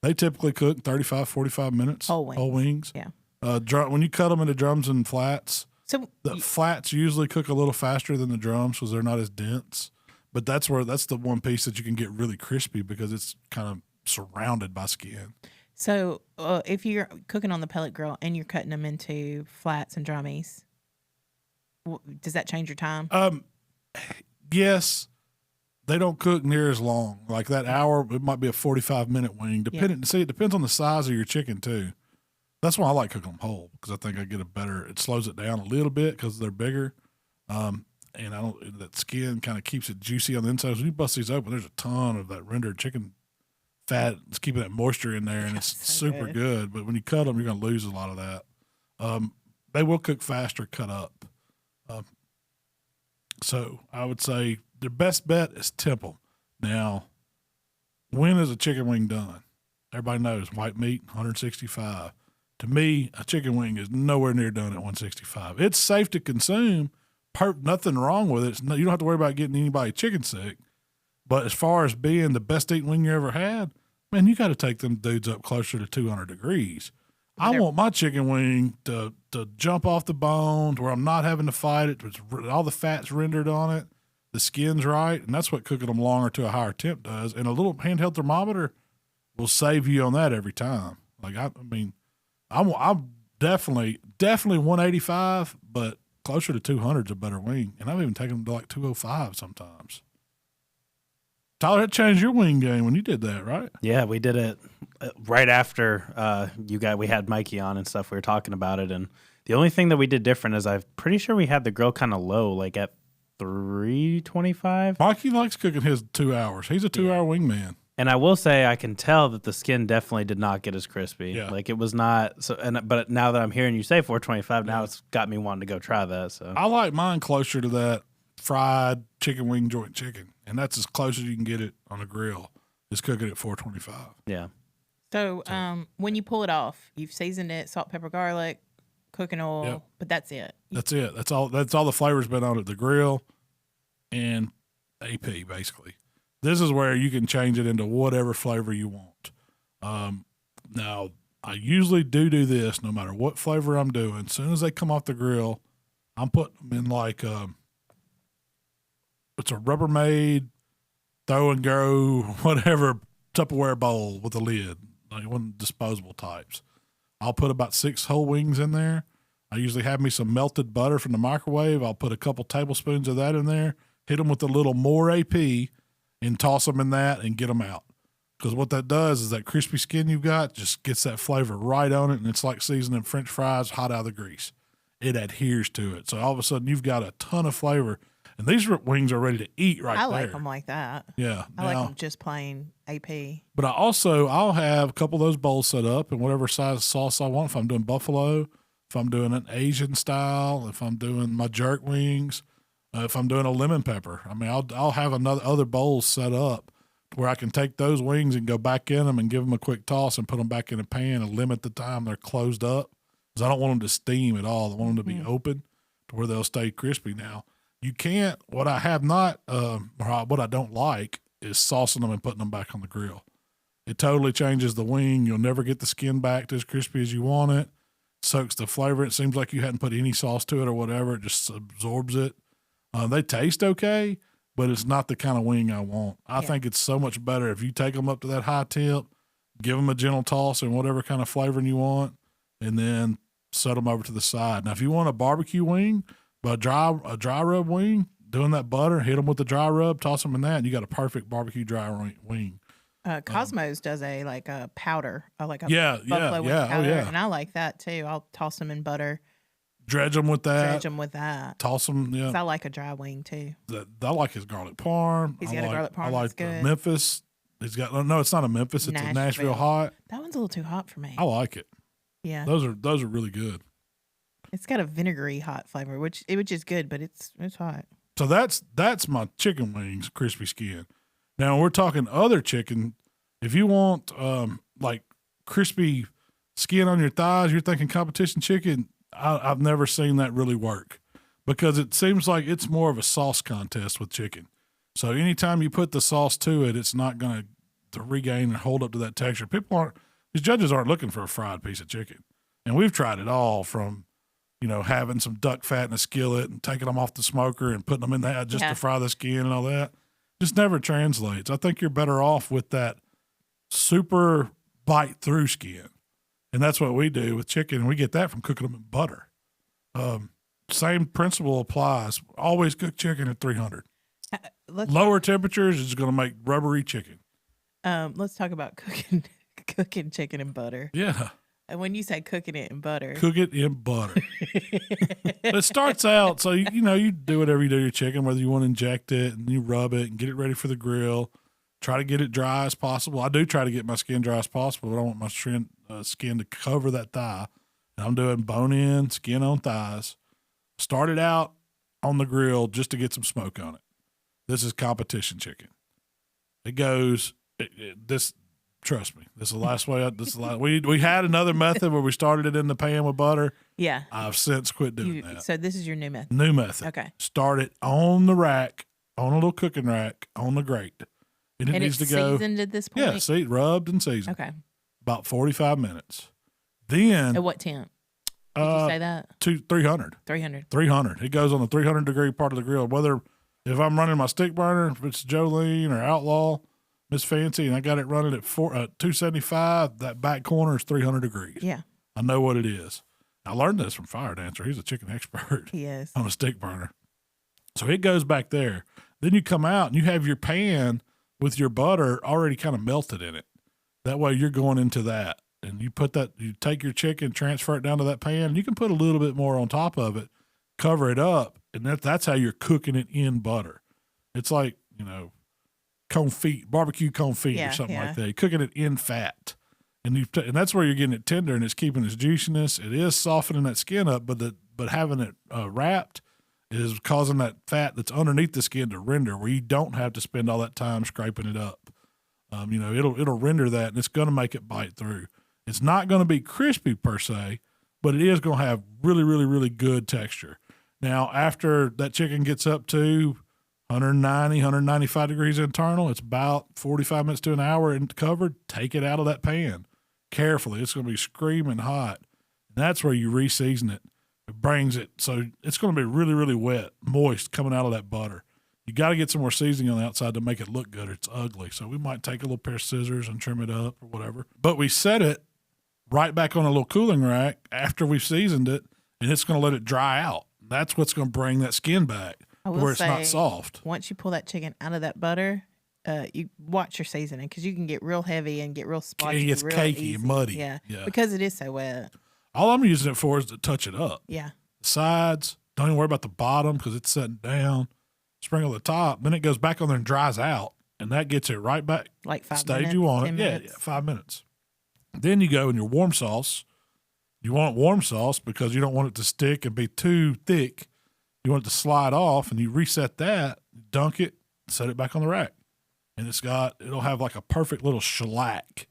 They typically cook 35, 45 minutes. Whole wings. Yeah. When you cut them into drums and flats, so the flats usually cook a little faster than the drums because they're not as dense. But that's the one piece that you can get really crispy because it's kind of surrounded by skin. So if you're cooking on the pellet grill and you're cutting them into flats and drummies, does that change your time? Yes. They don't cook near as long. Like that hour, it might be a 45-minute wing. See, it depends on the size of your chicken too. That's why I like cooking them whole because I think I get it slows it down a little bit because they're bigger. And that skin kind of keeps it juicy on the inside. So when you bust these open, there's a ton of that rendered chicken fat. It's keeping that moisture in there, and it's super good. But when you cut them, you're going to lose a lot of that. They will cook faster cut up. So I would say the best bet is Temple. Now, when is a chicken wing done? Everybody knows white meat, 165. To me, a chicken wing is nowhere near done at 165. It's safe to consume. Nothing wrong with it. You don't have to worry about getting anybody chicken sick. But as far as being the best eating wing you ever had, man, you got to take them dudes up closer to 200 degrees. I want my chicken wing to jump off the bone to where I'm not having to fight it. All the fat's rendered on it. The skin's right. And that's what cooking them longer to a higher temp does. And a little handheld thermometer will save you on that every time. Like, I'm definitely 185, but closer to 200 is a better wing. And I've even taken them to like 205 sometimes. Tyler, that changed your wing game when you did that, right? Yeah, we did it right after we had Mikey on and stuff. We were talking about it, and the only thing that we did different is I'm pretty sure we had the grill kind of low, like at 325. Mikey likes cooking his 2 hours. He's a 2 hour wingman. And I will say I can tell that the skin definitely did not get as crispy. Yeah. Like it was not. But now that I'm hearing you say 425, now it's got me wanting to go try that. So I like mine closer to that fried chicken wing joint chicken, and that's as close as you can get it on a grill. Is cooking at 425. Yeah. So when you pull it off, you've seasoned it, salt, pepper, garlic, cooking oil, but that's it. That's it. That's all the flavor's been on it. The grill and AP basically. This is where you can change it into whatever flavor you want. Now, I usually do this no matter what flavor I'm doing. As soon as they come off the grill, I'm putting them in like it's a Rubbermaid throw and go, whatever Tupperware bowl with a lid, like one of the disposable types. I'll put about 6 whole wings in there. I usually have me some melted butter from the microwave. I'll put a couple tablespoons of that in there, hit them with a little more AP, and toss them in that and get them out. Because what that does is that crispy skin you've got just gets that flavor right on it, and it's like seasoning French fries hot out of the grease. It adheres to it. So all of a sudden you've got a ton of flavor, and these wings are ready to eat right there. I like them like that. Yeah. I like them just plain AP. But I'll have a couple of those bowls set up in whatever size sauce I want. If I'm doing buffalo, if I'm doing an Asian style, if I'm doing my jerk wings, if I'm doing a lemon pepper. I mean, I'll have other bowls set up where I can take those wings and go back in them and give them a quick toss and put them back in a pan and limit the time they're closed up because I don't want them to steam at all. I want them to be open to where they'll stay crispy. Now, you can't, what I have not, or what I don't like is saucing them and putting them back on the grill. It totally changes the wing. You'll never get the skin back to as crispy as you want it. Soaks the flavor. It seems like you hadn't put any sauce to it or whatever. It just absorbs it. They taste okay, but it's not the kind of wing I want. I think it's so much better if you take them up to that high tip, give them a gentle toss and whatever kind of flavoring you want, and then set them over to the side. Now, if you want a barbecue wing, but a dry rub wing, doing that butter, hit them with the dry rub, toss them in that, and you got a perfect barbecue dry wing. Cosmos does a powder, like a buffalo wing powder, yeah. and I like that too. I'll toss them in butter, dredge them with that. Toss them. Yeah, 'cause I like a dry wing too. I like his garlic parm. He's got a garlic parm. I like the Memphis. He's got no. It's not a Memphis. It's a Nashville hot. That one's a little too hot for me. I like it. Yeah, those are really good. It's got a vinegary hot flavor, which is good, but it's hot. So that's my chicken wings, crispy skin. Now we're talking other chicken. If you want like crispy skin on your thighs, you're thinking competition chicken. I've never seen that really work because it seems like it's more of a sauce contest with chicken. So anytime you put the sauce to it, it's not going to regain and hold up to that texture. These judges aren't looking for a fried piece of chicken. And we've tried it all from, having some duck fat in a skillet and taking them off the smoker and putting them in that just to fry the skin and all that. Just never translates. I think you're better off with that super bite through skin. And that's what we do with chicken. We get that from cooking them in butter. Same principle applies. Always cook chicken at 300. Lower temperatures is going to make rubbery chicken. Let's talk about cooking chicken in butter. Yeah. And when you say cooking it in butter. Cook it in butter. It starts out, so, you do whatever you do to your chicken, whether you want to inject it and you rub it and get it ready for the grill. Try to get it dry as possible. I do try to get my skin dry as possible, but I want my skin to cover that thigh. And I'm doing bone in, skin on thighs. Start it out on the grill just to get some smoke on it. This is competition chicken. It goes, trust me, this is the last way. We had another method where we started it in the pan with butter. Yeah. I've since quit doing that. So this is your new method? New method. Okay. Start it on the rack, on a little cooking rack, on the grate. And it needs to go seasoned at this point? Yeah, rubbed and seasoned. Okay. About 45 minutes. Then. At what temp? Did you say that? 300. 300. It goes on the 300 degree part of the grill. Whether if I'm running my stick burner, if it's Jolene or Outlaw, Miss Fancy, and I got it running at 275, that back corner is 300 degrees. Yeah. I know what it is. I learned this from Fire Dancer. He's a chicken expert. He is. On a stick burner. So it goes back there. Then you come out and you have your pan with your butter already kind of melted in it. That way you're going into that. And you take your chicken, transfer it down to that pan. And you can put a little bit more on top of it, cover it up, and that's how you're cooking it in butter. It's like, barbecue confit or something like that. You're cooking it in fat. And that's where you're getting it tender and it's keeping its juiciness. It is softening that skin up, but having it wrapped is causing that fat that's underneath the skin to render, where you don't have to spend all that time scraping it up. It'll render that, and it's going to make it bite through. It's not going to be crispy per se, but it is going to have really, really, really good texture. Now, after that chicken gets up to 190, 195 degrees internal, it's about 45 minutes to an hour and covered. Take it out of that pan carefully. It's going to be screaming hot. And that's where you re-season it. It brings it, so it's going to be really, really wet, moist coming out of that butter. You got to get some more seasoning on the outside to make it look good. It's ugly. So we might take a little pair of scissors and trim it up or whatever. But we set it right back on a little cooling rack after we've seasoned it, and it's going to let it dry out. That's what's going to bring that skin back where it's not soft. Once you pull that chicken out of that butter, you watch your seasoning because you can get real heavy and get real splotchy. It gets real cakey easy. and muddy. Yeah, because it is so wet. All I'm using it for is to touch it up. Yeah. The sides, don't even worry about the bottom because it's setting down. Sprinkle the top, then it goes back on there and dries out, and that gets it right back. Like 5 stage minutes. You want it. Yeah, 5 minutes. Then you go in your warm sauce. You want warm sauce because you don't want it to stick and be too thick. You want it to slide off, and you reset that, dunk it, set it back on the rack. And it'll have like a perfect little shellac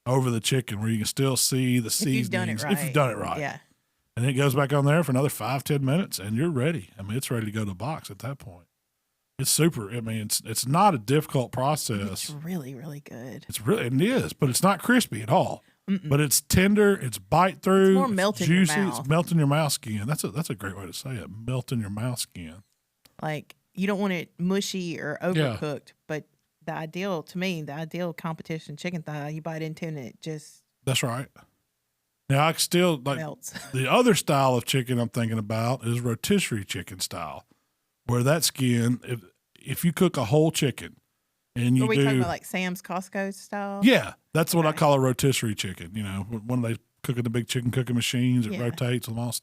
over the chicken where you can still see the seasonings. If you've done it right. Yeah. And it goes back on there for another 5-10 minutes, and you're ready. I mean, it's ready to go to the box at that point. It's super. I mean, it's not a difficult process. It's really, really good. It is, but it's not crispy at all. Mm-mm. But it's tender. It's bite through. It's more melting juicy. your mouth. It's melting your mouth skin. That's a great way to say it. Melting your mouth skin. Like you don't want it mushy or overcooked, but the ideal competition chicken thigh, you bite into and it just. That's right. Now I can still melts. The other style of chicken I'm thinking about is rotisserie chicken style. Where that skin, if you cook a whole chicken And Are we talking about like Sam's Costco style? Yeah, that's what I call a rotisserie chicken. You know, when they cook in the big chicken cooking machines, it rotates on a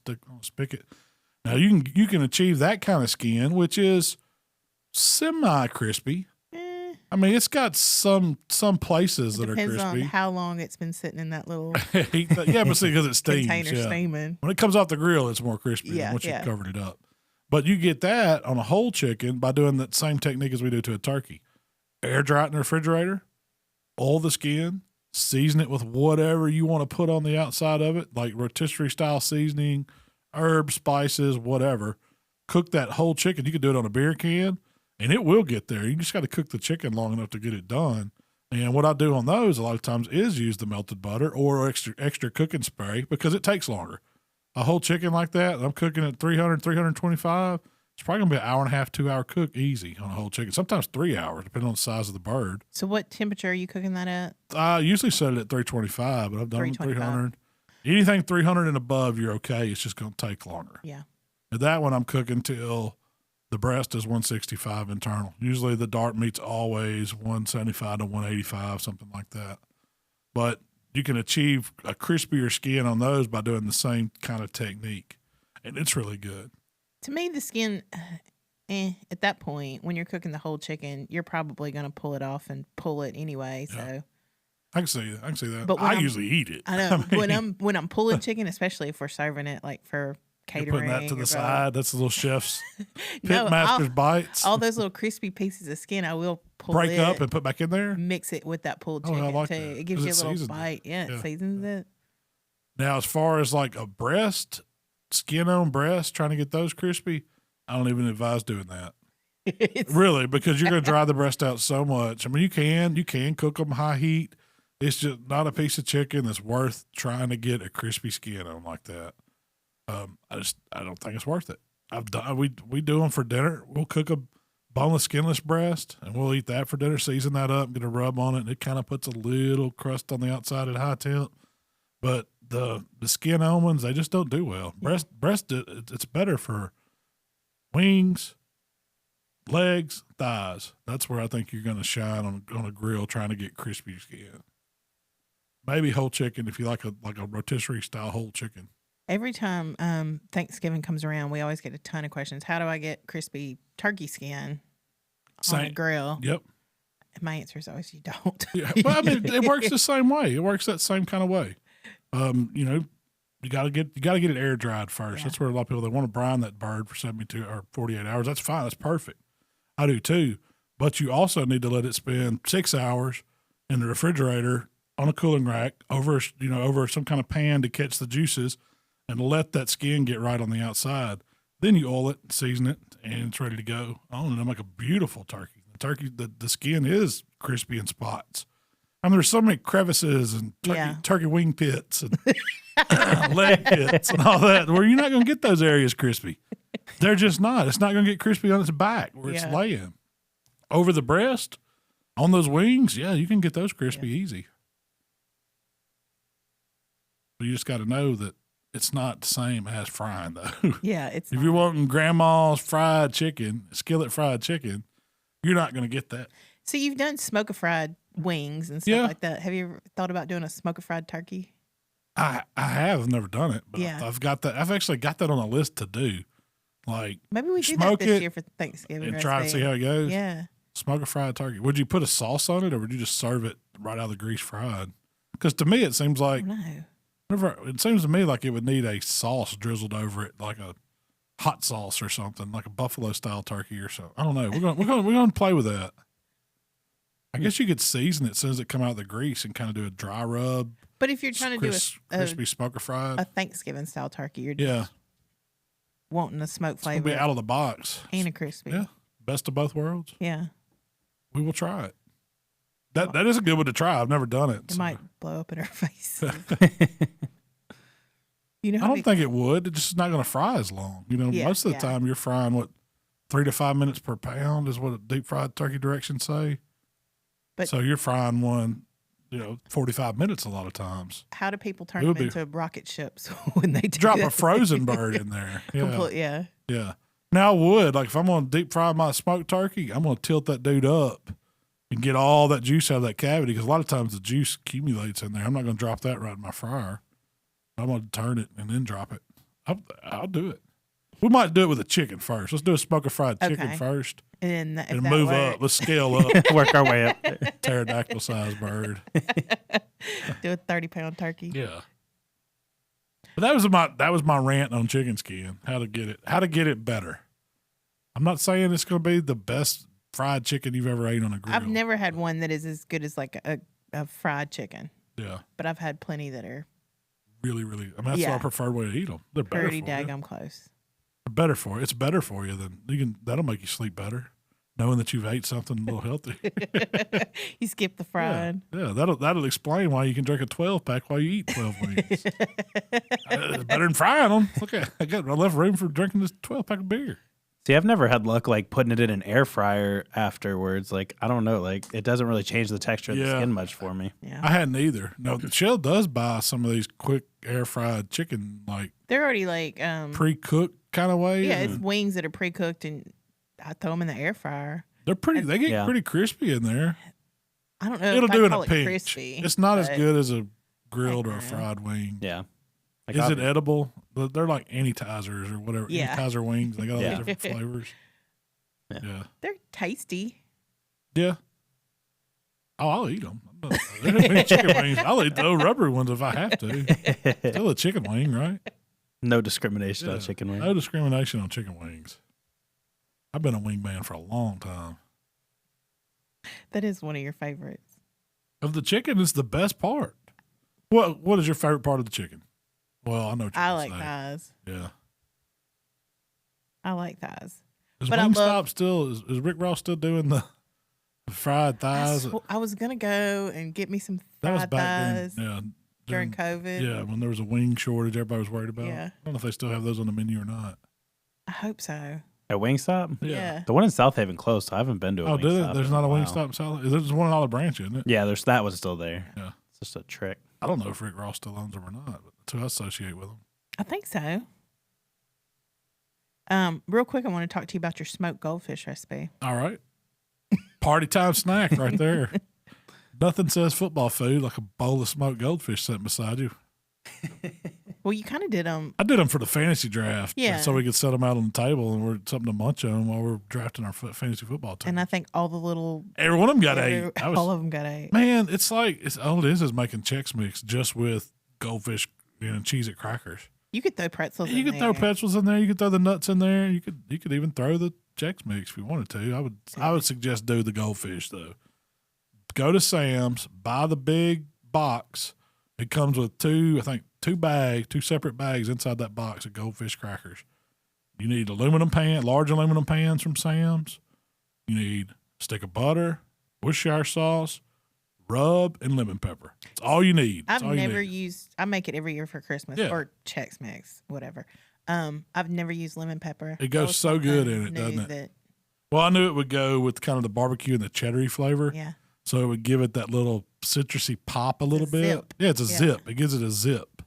spigot. Now you can achieve that kind of skin, which is semi crispy. I mean, it's got some places that are crispy. Depends on how long it's been sitting in that little yeah, but see, because it steams. Container steaming. When it comes off the grill, it's more crispy than once you've covered it up. But you get that on a whole chicken by doing that same technique as we do to a turkey. Air dry it in the refrigerator, oil the skin, season it with whatever you want to put on the outside of it, like rotisserie style seasoning, herbs, spices, whatever. Cook that whole chicken. You can do it on a beer can. And it will get there. You just got to cook the chicken long enough to get it done. And what I do on those a lot of times is use the melted butter or extra cooking spray because it takes longer. A whole chicken like that, I'm cooking at 300, 325, it's probably going to be an hour and a half, 2 hour cook easy on a whole chicken. Sometimes 3 hours, depending on the size of the bird. So what temperature are you cooking that at? I usually set it at 325, but I've done it at 300. Anything 300 and above, you're okay. It's just going to take longer. Yeah. And that one I'm cooking till the breast is 165 internal. Usually the dark meat's always 175 to 185, something like that. But you can achieve a crispier skin on those by doing the same kind of technique. And it's really good. To me, the skin, at that point, when you're cooking the whole chicken, you're probably going to pull it off and pull it anyway. Yeah. So I can see that. But I usually eat it. I know. I mean, when I'm pulling chicken, especially if we're serving it like for catering. You're putting that to the side. That's the little chef's pitmaster's bites. All those little crispy pieces of skin, I will break up and put back in there. Mix it with that pulled chicken. I like too. that. It gives you a little bite. Yeah, it seasons it. Now, as far as like a breast, skin on breast, trying to get those crispy, I don't even advise doing that. Really, because you're going to dry the breast out so much. I mean, you can cook them high heat. It's just not a piece of chicken that's worth trying to get a crispy skin on like that. I don't think it's worth it. We do them for dinner. We'll cook a boneless, skinless breast, and we'll eat that for dinner. Season that up, get a rub on it, and it kind of puts a little crust on the outside at high temp. But the skin on ones, they just don't do well. Breast, it's better for wings, legs, thighs. That's where I think you're going to shine on a grill trying to get crispy skin. Maybe whole chicken if you like a rotisserie style whole chicken. Every time Thanksgiving comes around, we always get a ton of questions. How do I get crispy turkey skin on a grill? Yep. And my answer is always you don't. Yeah, well, I mean, it works the same way. It works that same kind of way. You gotta get it air dried first. Yeah. That's where a lot of people, they want to brine that bird for 72 or 48 hours. That's fine. That's perfect. I do too. But you also need to let it spend 6 hours in the refrigerator on a cooling rack over some kind of pan to catch the juices. And let that skin get right on the outside. Then you oil it, season it, and it's ready to go. Oh, and it'll make a beautiful turkey. The skin is crispy in spots. I mean, there's so many crevices and turkey wing pits and leg pits and all that where you're not going to get those areas crispy. They're just not. It's not going to get crispy on its back where it's laying. Over the breast, on those wings, you can get those crispy easy. But you just got to know that it's not the same as frying, though. Yeah, it's If you're wanting grandma's fried chicken, skillet fried chicken, you're not going to get that. So you've done Smokafried wings and stuff like that. Have you ever thought about doing a Smokafried turkey? I have. I've never done it, but I've got that. I've actually got that on a list to do. Like, maybe we do that this year for Thanksgiving and try and see how it goes. Yeah. Smokafried turkey. Would you put a sauce on it, or would you just serve it right out of the grease fried? Because to me, it seems like it seems to me like it would need a sauce drizzled over it, like a hot sauce or something, like a buffalo style turkey or something. I don't know. We're going to play with that. I guess you could season it as soon as it come out of the grease and kind of do a dry rub. But if you're trying to do crispy smoker fried, a Thanksgiving style turkey, you're just wanting a smoke flavor. It'll be out of the box And a crispy. Yeah. Best of both worlds. Yeah. We will try it. That is a good one to try. I've never done it. It might blow up in our face. I don't think it would. It's just not going to fry as long. Most of the time you're frying 3 to 5 minutes per pound is what deep fried turkey directions say. But so you're frying one, 45 minutes a lot of times. How do people turn them into rocket ships when they drop a frozen bird in there? Yeah. Now I would, like if I'm going to deep fry my smoked turkey, I'm going to tilt that dude up and get all that juice out of that cavity, because a lot of times the juice accumulates in there. I'm not going to drop that right in my fryer. I'm going to turn it and then drop it. I'll do it. We might do it with a chicken first. Let's do a Smokafried chicken first. And move up. Let's scale up. Work our way up. Pterodactyl sized bird. Do a 30-pound turkey. Yeah. But that was my rant on chicken skin. How to get it better. I'm not saying it's going to be the best fried chicken you've ever ate on a grill. I've never had one that is as good as like a fried chicken. Yeah. But I've had plenty that are really, really. I mean, that's our preferred way to eat them. They're better pretty for you. daggum close. They're better for you. It's better for you than that'll make you sleep better, knowing that you've ate something a little healthy. You skip the fried. Yeah, that'll explain why you can drink a 12-pack while you eat 12 wings. It's better than frying them. Look, I left room for drinking this 12-pack of beer. See, I've never had luck like putting it in an air fryer afterwards. Like, I don't know, like it doesn't really change the texture of the skin much for me. Yeah. I hadn't either. No, Shell does buy some of these quick air fried chicken, like they're already like pre-cooked kind of way. Yeah, it's wings that are pre-cooked, and I throw them in the air fryer. They're pretty. They get pretty crispy in there. I don't know. It'll if do I in call a it pinch. Crispy, it's not as good as a grilled or a fried wing. Yeah. Like is it edible? They're like anytizers or whatever. Yeah. Anytizer wings. They got all these different flavors. Yeah. They're tasty. Yeah. Oh, I'll eat them. Chicken wings. I'll eat those rubbery ones if I have to. Still a chicken wing, right? No discrimination on chicken wings. No discrimination on chicken wings. I've been a wing man for a long time. That is one of your favorites. Of the chicken, it's the best part. What is your favorite part of the chicken? Well, I know what you're I gonna like say. thighs. Yeah. I like thighs. Is but Wingstop still? Is Rick Ross still doing the fried thighs? I was gonna go and get me some That was fried back thighs during COVID. Yeah, when there was a wing shortage, everybody was worried about. Yeah. I don't know if they still have those on the menu or not. I hope so. At Wingstop? Yeah. The one in South Haven closed, so I haven't been to a Oh, Wingstop. did it? There's not a in Wingstop in South. There's one in Olive Branch, isn't it? Yeah, that one's still there. Yeah. It's just a trick. I don't know if Rick Ross still owns them or not, but that's who I associate with them. I think so. Real quick, I want to talk to you about your smoked goldfish recipe. All right. Party time snack right there. Nothing says football food like a bowl of smoked goldfish sitting beside you. Well, you kind of did them. I did them for the fantasy draft. Yeah. So we could set them out on the table and we're something to munch on while we're drafting our fantasy football team. And I think all the little. Every one of them got 8. All of them got 8. Man, it's like, all it is making Chex Mix just with goldfish and Cheez-It crackers. You could throw pretzels in You could there. throw pretzels in there. You could throw the nuts in there. You could even throw the Chex Mix if you wanted to. I would suggest do the goldfish though. Go to Sam's, buy the big box. It comes with two separate bags inside that box of goldfish crackers. You need large aluminum pans from Sam's. You need a stick of butter, Worcestershire sauce, rub, and lemon pepper. That's all you need. I've never used. I make it every year for Christmas or Chex Mix, whatever. I've never used lemon pepper. It goes so good in it, doesn't it? Well, I knew it would go with kind of the barbecue and the cheddar flavor. Yeah. So it would give it that little citrusy pop a little bit. Zip. Yeah, it's a zip. It gives it a zip.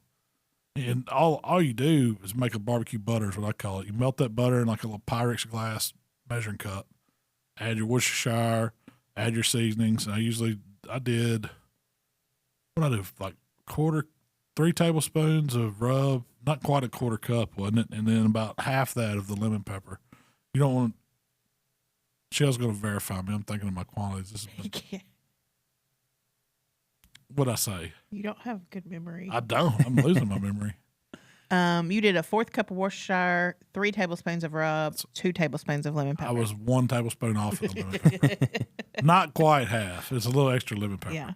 And all you do is make a barbecue butter is what I call it. You melt that butter in like a little Pyrex glass measuring cup. Add your Worcestershire. Add your seasonings. And I did, like 3 tablespoons of rub. Not quite a quarter cup, wasn't it? And then about half that of the lemon pepper. You don't want Shell's going to verify me. I'm thinking of my quantities. What'd I say? You don't have good memory. I don't. I'm losing my memory. You did a 4th cup of Worcestershire, 3 tablespoons of rub, 2 tablespoons of lemon pepper. I was 1 tablespoon off of the lemon pepper. Not quite half. It's a little extra lemon pepper. Yeah.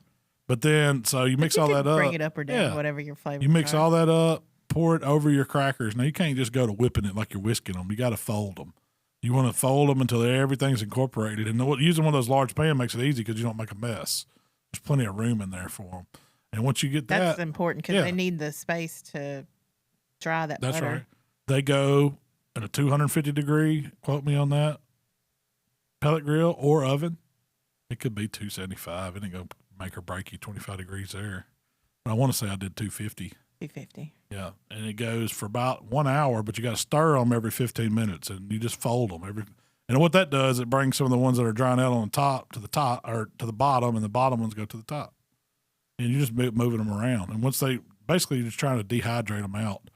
But then, so you mix all that up. Bring it up or down, whatever your flavor. You mix all that up, pour it over your crackers. Now, you can't just go to whipping it like you're whisking them. You got to fold them. You want to fold them until everything's incorporated. And using one of those large pans makes it easy because you don't make a mess. There's plenty of room in there for them. And once you get that's important because they need the space to dry that butter. That's right. They go at a 250 degree, quote me on that, pellet grill or oven. It could be 275. It ain't going to make or break you 25 degrees there. But I want to say I did 250. 250. Yeah. And it goes for about 1 hour, but you got to stir them every 15 minutes and you just fold them. And what that does, it brings some of the ones that are drying out on the top or to the bottom, and the bottom ones go to the top. And you're just moving them around. And once you're just trying to dehydrate them out.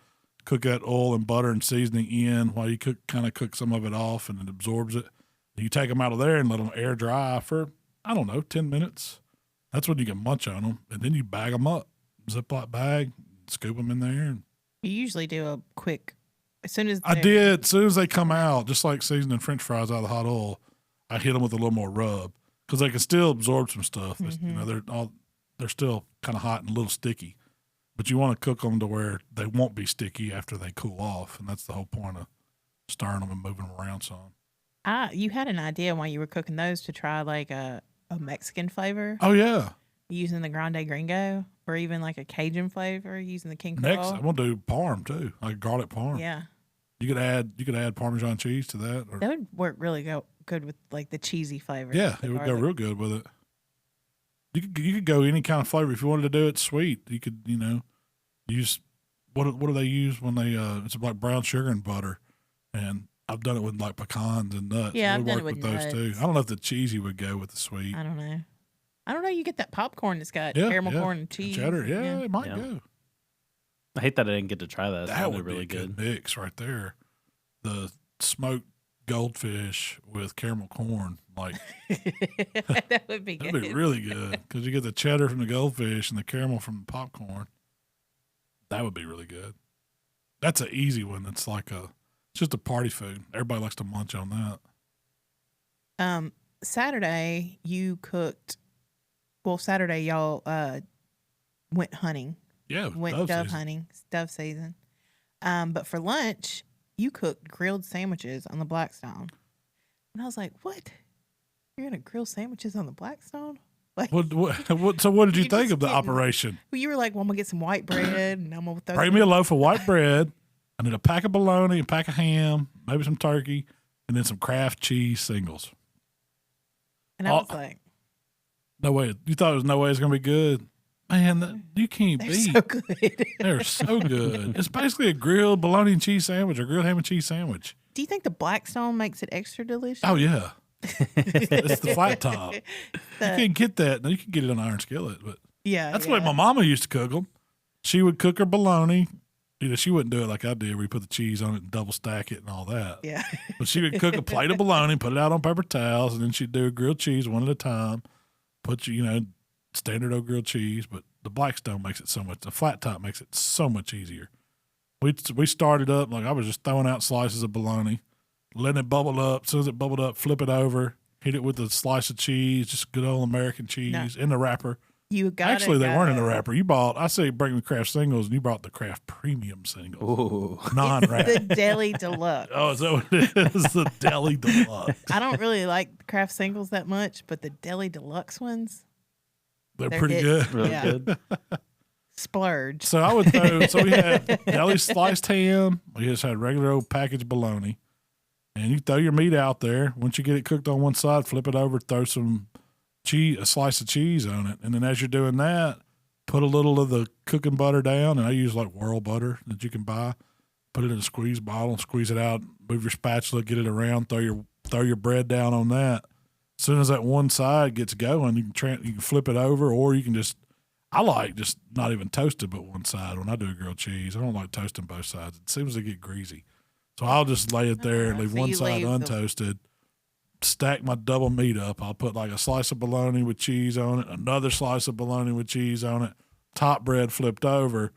Cook that oil and butter and seasoning in while you cook some of it off, and it absorbs it. You take them out of there and let them air dry for, 10 minutes. That's when you can munch on them. And then you bag them up, Ziploc bag, scoop them in there. And you usually do a quick, as soon as they come out, just like seasoning French fries out of the hot oil, I hit them with a little more rub because they can still absorb some stuff. Mm-hmm. They're still kind of hot and a little sticky. But you want to cook them to where they won't be sticky after they cool off, and that's the whole point of stirring them and moving them around some. You had an idea while you were cooking those to try like a Mexican flavor. Oh, yeah. Using the Grande Gringo, or even like a Cajun flavor using the King Cole. Next, I'm going to do parm, too, like garlic parm. Yeah. You could add Parmesan cheese to that. That would work really good with like the cheesy flavor. Yeah, it would go real good with it. You could go any kind of flavor. If you wanted to do it sweet, you could, use what do they use when they it's like brown sugar and butter, and I've done it with like pecans and nuts. Yeah, I've done it with those nuts too. I don't know if the cheesy would go with the sweet. I don't know. You get that popcorn that's got caramel corn and cheese, and cheddar. Yeah, it might go. I hate that I didn't get to try that. That would be really a good mix right there. The smoked goldfish with caramel corn, like that would be good. That'd be really good because you get the cheddar from the goldfish and the caramel from the popcorn. That would be really good. That's an easy one. It's just a party food. Everybody likes to munch on that. Saturday you cooked. Well, Saturday y'all went hunting. Yeah, went dove hunting, dove season. But for lunch, you cooked grilled sandwiches on the Blackstone, and I was like, "What? You're gonna grill sandwiches on the Blackstone?" Like, so what did you think of the operation? Well, you were like, "Well, I'm gonna get some white bread, and I'm gonna throw bring me a loaf of white bread. I need a pack of bologna, a pack of ham, maybe some turkey, and then some Kraft cheese singles." And I was like, "No way! You thought there was no way it's gonna be good, man? You can't beat. So good. They're so good. It's basically a grilled bologna and cheese sandwich or grilled ham and cheese sandwich." Do you think the Blackstone makes it extra delicious? Oh yeah. It's the flat top. You can get that. Now you can get it on an iron skillet, but that's the way my mama used to cook them. She would cook her bologna. She wouldn't do it like I did, where you put the cheese on it and double stack it and all that. Yeah. But she would cook a plate of bologna, put it out on paper towels, and then she'd do a grilled cheese one at a time. Put standard old grilled cheese, but the Blackstone makes it so much. The flat top makes it so much easier. We started up like I was just throwing out slices of bologna, letting it bubble up. As soon as it bubbled up, flip it over, hit it with a slice of cheese, just good old American cheese in the wrapper. You got Actually, they weren't in the wrapper. I say bring the Kraft singles, and you brought the Kraft premium singles. Ooh. Non-wrap. The Deli Deluxe. Oh, is that what it is? The Deli Deluxe. I don't really like the Kraft singles that much, but the Deli Deluxe ones, they're pretty good. Really good. Splurge. So we had deli sliced ham. We just had regular old packaged bologna. And you throw your meat out there. Once you get it cooked on one side, flip it over, throw some cheese, a slice of cheese on it. And then as you're doing that, put a little of the cooking butter down. And I use like whirl butter that you can buy. Put it in a squeeze bottle, squeeze it out, move your spatula, get it around, throw your bread down on that. As soon as that one side gets going, you can flip it over, or you can I like just not even toasted but one side when I do a grilled cheese. I don't like toasting both sides. It seems to get greasy. So I'll just lay it there, leave one side untoasted, stack my double meat up. I'll put like a slice of bologna with cheese on it, another slice of bologna with cheese on it, top bread flipped over,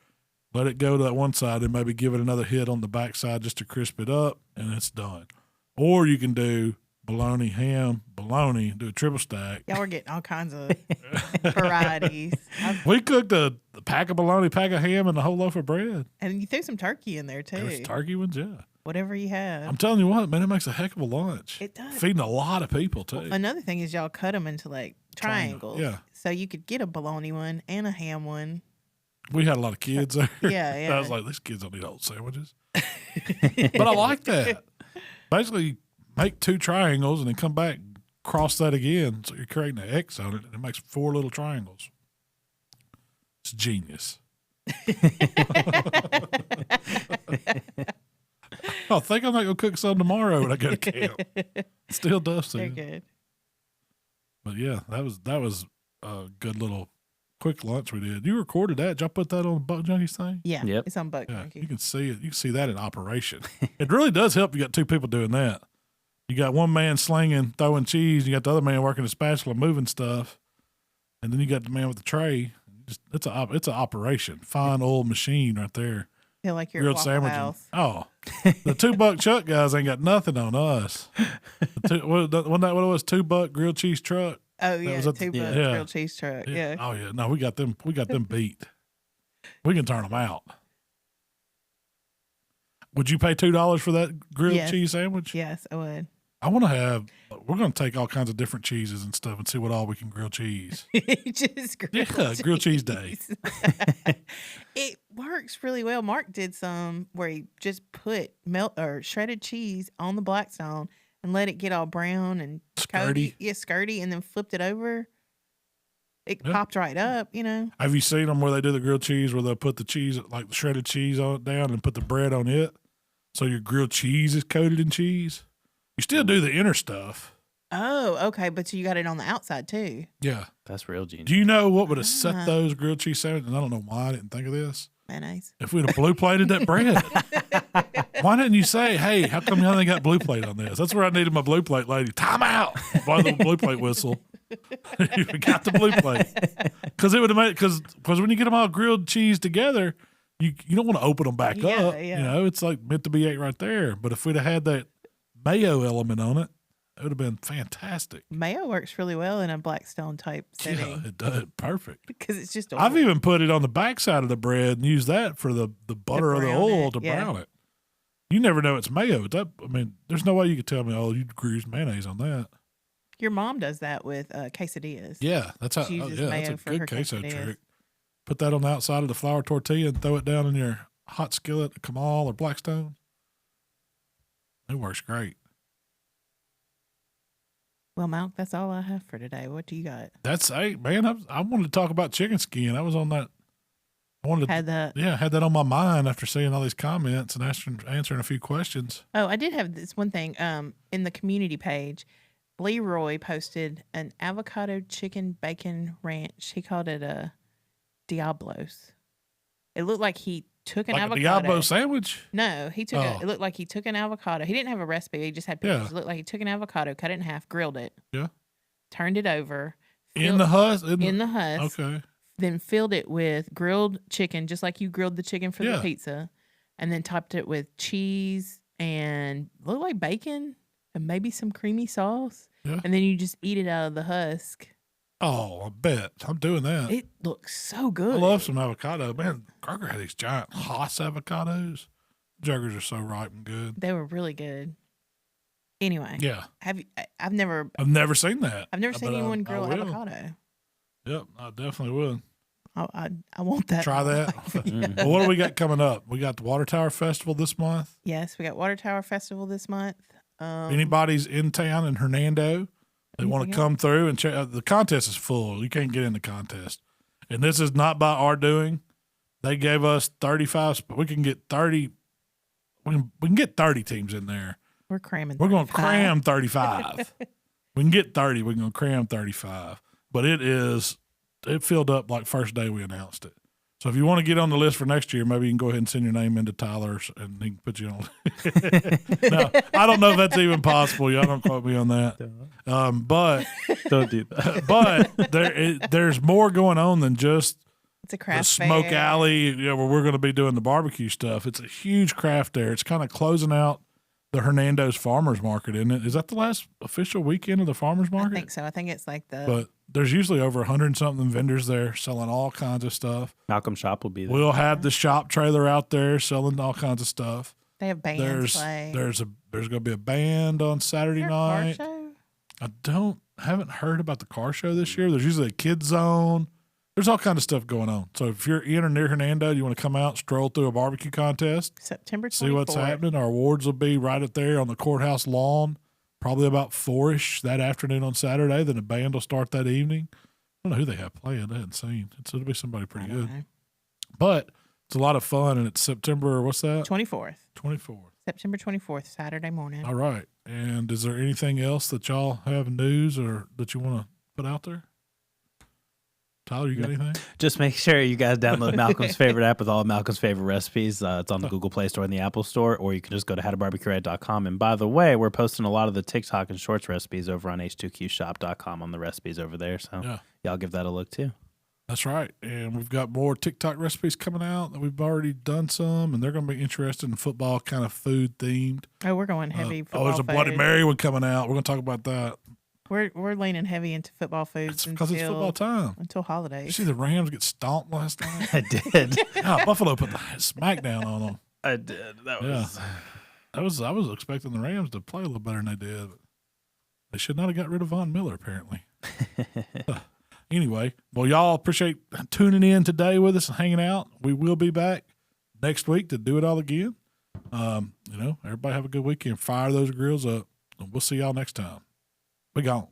let it go to that one side and maybe give it another hit on the back side just to crisp it up, and it's done. Or you can do bologna, ham, bologna, do a triple stack. Y'all were getting all kinds of varieties. We cooked a pack of bologna, pack of ham, and a whole loaf of bread. And you threw some turkey in there, too. There's turkey ones, yeah. Whatever you have. I'm telling you what, man, it makes a heck of a lunch. It does. Feeding a lot of people, too. Well, another thing is y'all cut them into, like, triangles. Yeah. So you could get a bologna one and a ham one. We had a lot of kids there. Yeah. I was like, these kids don't need old sandwiches. But I like that. Basically, make 2 triangles and then come back, cross that again. So you're creating an X on it, and it makes 4 little triangles. It's genius. I think I'm not going to cook some tomorrow when I go to camp. Still dusty. They're good. But yeah, that was a good little quick lunch we did. You recorded that? Did y'all put that on the Buck Junkies thing? Yeah. Yep. It's on Buck Yeah, Junkie. you can see it. You can see that in operation. It really does help. You got two people doing that. You got one man slinging, throwing cheese. You got the other man working the spatula, moving stuff, and then you got the man with the tray. It's an operation. Fine old machine right there. Feel like you're Grilled at Waffle sandwich. House. Oh, the $2 truck guys ain't got nothing on us. What was $2 grilled cheese truck? Oh yeah, was at $2 yeah. grilled cheese truck. Yeah. Oh yeah. No, we got them. We got them beat. We can turn them out. Would you pay $2 for that grilled cheese sandwich? Yes, I would. I want to have. We're going to take all kinds of different cheeses and stuff and see what all we can grill cheese. Just grilled cheese day. It works really well. Mark did some where he just put shredded cheese on the Blackstone and let it get all brown and skirty. Skirty, and then flipped it over. It popped right up, Have you seen them where they do the grilled cheese where they'll put the cheese, like the shredded cheese on it down and put the bread on it? So your grilled cheese is coated in cheese? You still do the inner stuff. Oh, okay. But you got it on the outside too. Yeah. That's real genius. Do you know what would have set those grilled cheese sandwiches? And I don't know why I didn't think of this. Mayonnaise. If we'd have blue plated that bread. Why didn't you say, hey, how come y'all ain't got blue plate on this? That's where I needed my blue plate lady. Time out. Blow the blue plate whistle. You got the blue plate. Because it would have made, because when you get them all grilled cheese together, you don't want to open them back up. Yeah. It's like meant to be ate right there. But if we'd have had that mayo element on it, it would have been fantastic. Mayo works really well in a Blackstone type setting. Yeah, it does. Perfect. Because it's just oil. I've even put it on the backside of the bread and used that for the butter or the oil to brown it. You never know it's mayo. There's no way you could tell me, oh, you use mayonnaise on that. Your mom does that with quesadillas. Yeah, that's how. She uses that's mayo a for good her queso quesadillas. trick. Put that on the outside of the flour tortilla and throw it down in your hot skillet, Kamal or Blackstone. It works great. Well, Malk, that's all I have for today. What do you got? That's man. I wanted to talk about chicken skin. I was on that. I wanted to Had that. Yeah, I had that on my mind after seeing all these comments and answering a few questions. Oh, I did have this one thing. In the community page, Leroy posted an avocado chicken bacon ranch. He called it a Diablos. It looked like he took an Like avocado. a Diablo sandwich? No, he took it looked like he took an avocado. He didn't have a recipe. He just had pictures. Yeah. It looked like he took an avocado, cut it in half, grilled it. Yeah. Turned it over. In the husk? In the husk. Okay. Then filled it with grilled chicken, just like you grilled the chicken for the Yeah. pizza. And then topped it with cheese and looked like bacon and maybe some creamy sauce. Yeah. And then you just eat it out of the husk. Oh, I bet. I'm doing that. It looks so good. I love some avocado. Man, Kroger had these giant Haas avocados. Juggers are so ripe and good. They were really good. Anyway. Yeah. Have you? I've never seen that. I've never seen But, anyone I grill will. avocado. Yep, I definitely would. I want that. Try that. Well, what do we got coming up? We got the Water Tower Festival this month. Yes, we got Water Tower Festival this month. Anybody's in town in Hernando, they want to come through and check. The contest is full. You can't get in the contest. And this is not by our doing. They gave us 35. We can get 30. We can get 30 teams in there. We're cramming. We're going to 35. cram 35. We can get 30. We're going to cram 35. But it filled up like first day we announced it. So if you want to get on the list for next year, maybe you can go ahead and send your name into Tyler and he can put you on. No, I don't know if that's even possible. Y'all don't quote me on that. But Don't do that. but there's more going on than just It's a the craft Smoke fair. Alley, where we're going to be doing the barbecue stuff. It's a huge craft there. It's kind of closing out the Hernando's Farmers Market, isn't it? Is that the last official weekend of the Farmers Market? I think so. I think it's like the. But there's usually over 100-something vendors there selling all kinds of stuff. Malcom Shop will be there. We'll have the shop trailer out there selling all kinds of stuff. They have bands play. There's going to be a band on Saturday Is there a car night. show? Haven't heard about the car show this year. There's usually a kids zone. There's all kinds of stuff going on. So if you're in or near Hernando, you want to come out, stroll through a barbecue contest, September 24th. see what's happening. Our awards will be right up there on the courthouse lawn, probably about 4-ish that afternoon on Saturday. Then the band will start that evening. I don't know who they have playing. I hadn't seen. It'll be somebody pretty I don't good. know. But it's a lot of fun, and it's September, what's that? 24th. 24th. September 24th, Saturday morning. All right. And is there anything else that y'all have news or that you want to put out there? Tyler, you got anything? Just make sure you guys download Malcolm's favorite app with all of Malcolm's favorite recipes. It's on the Google Play Store and the Apple Store, or you can just go to HowToBBQRight.com. And by the way, we're posting a lot of the TikTok and Shorts recipes over on H2QShop.com on the recipes over there. So y'all give that a look too. That's right. And we've got more TikTok recipes coming out that we've already done some, and they're going to be interested in football kind of food themed. Oh, we're going heavy football there's a food. Bloody Mary one coming out. We're going to talk about that. We're leaning heavy into football foods because it's football time. Until holidays. Did you see the Rams get stomped last night? I did. Buffalo put the smackdown on them. I did. I was expecting the Rams to play a little better than they did. But they should not have got rid of Von Miller, apparently. Anyway, well, y'all appreciate tuning in today with us and hanging out. We will be back next week to do it all again. Everybody have a good weekend. Fire those grills up, and we'll see y'all next time. Be gone.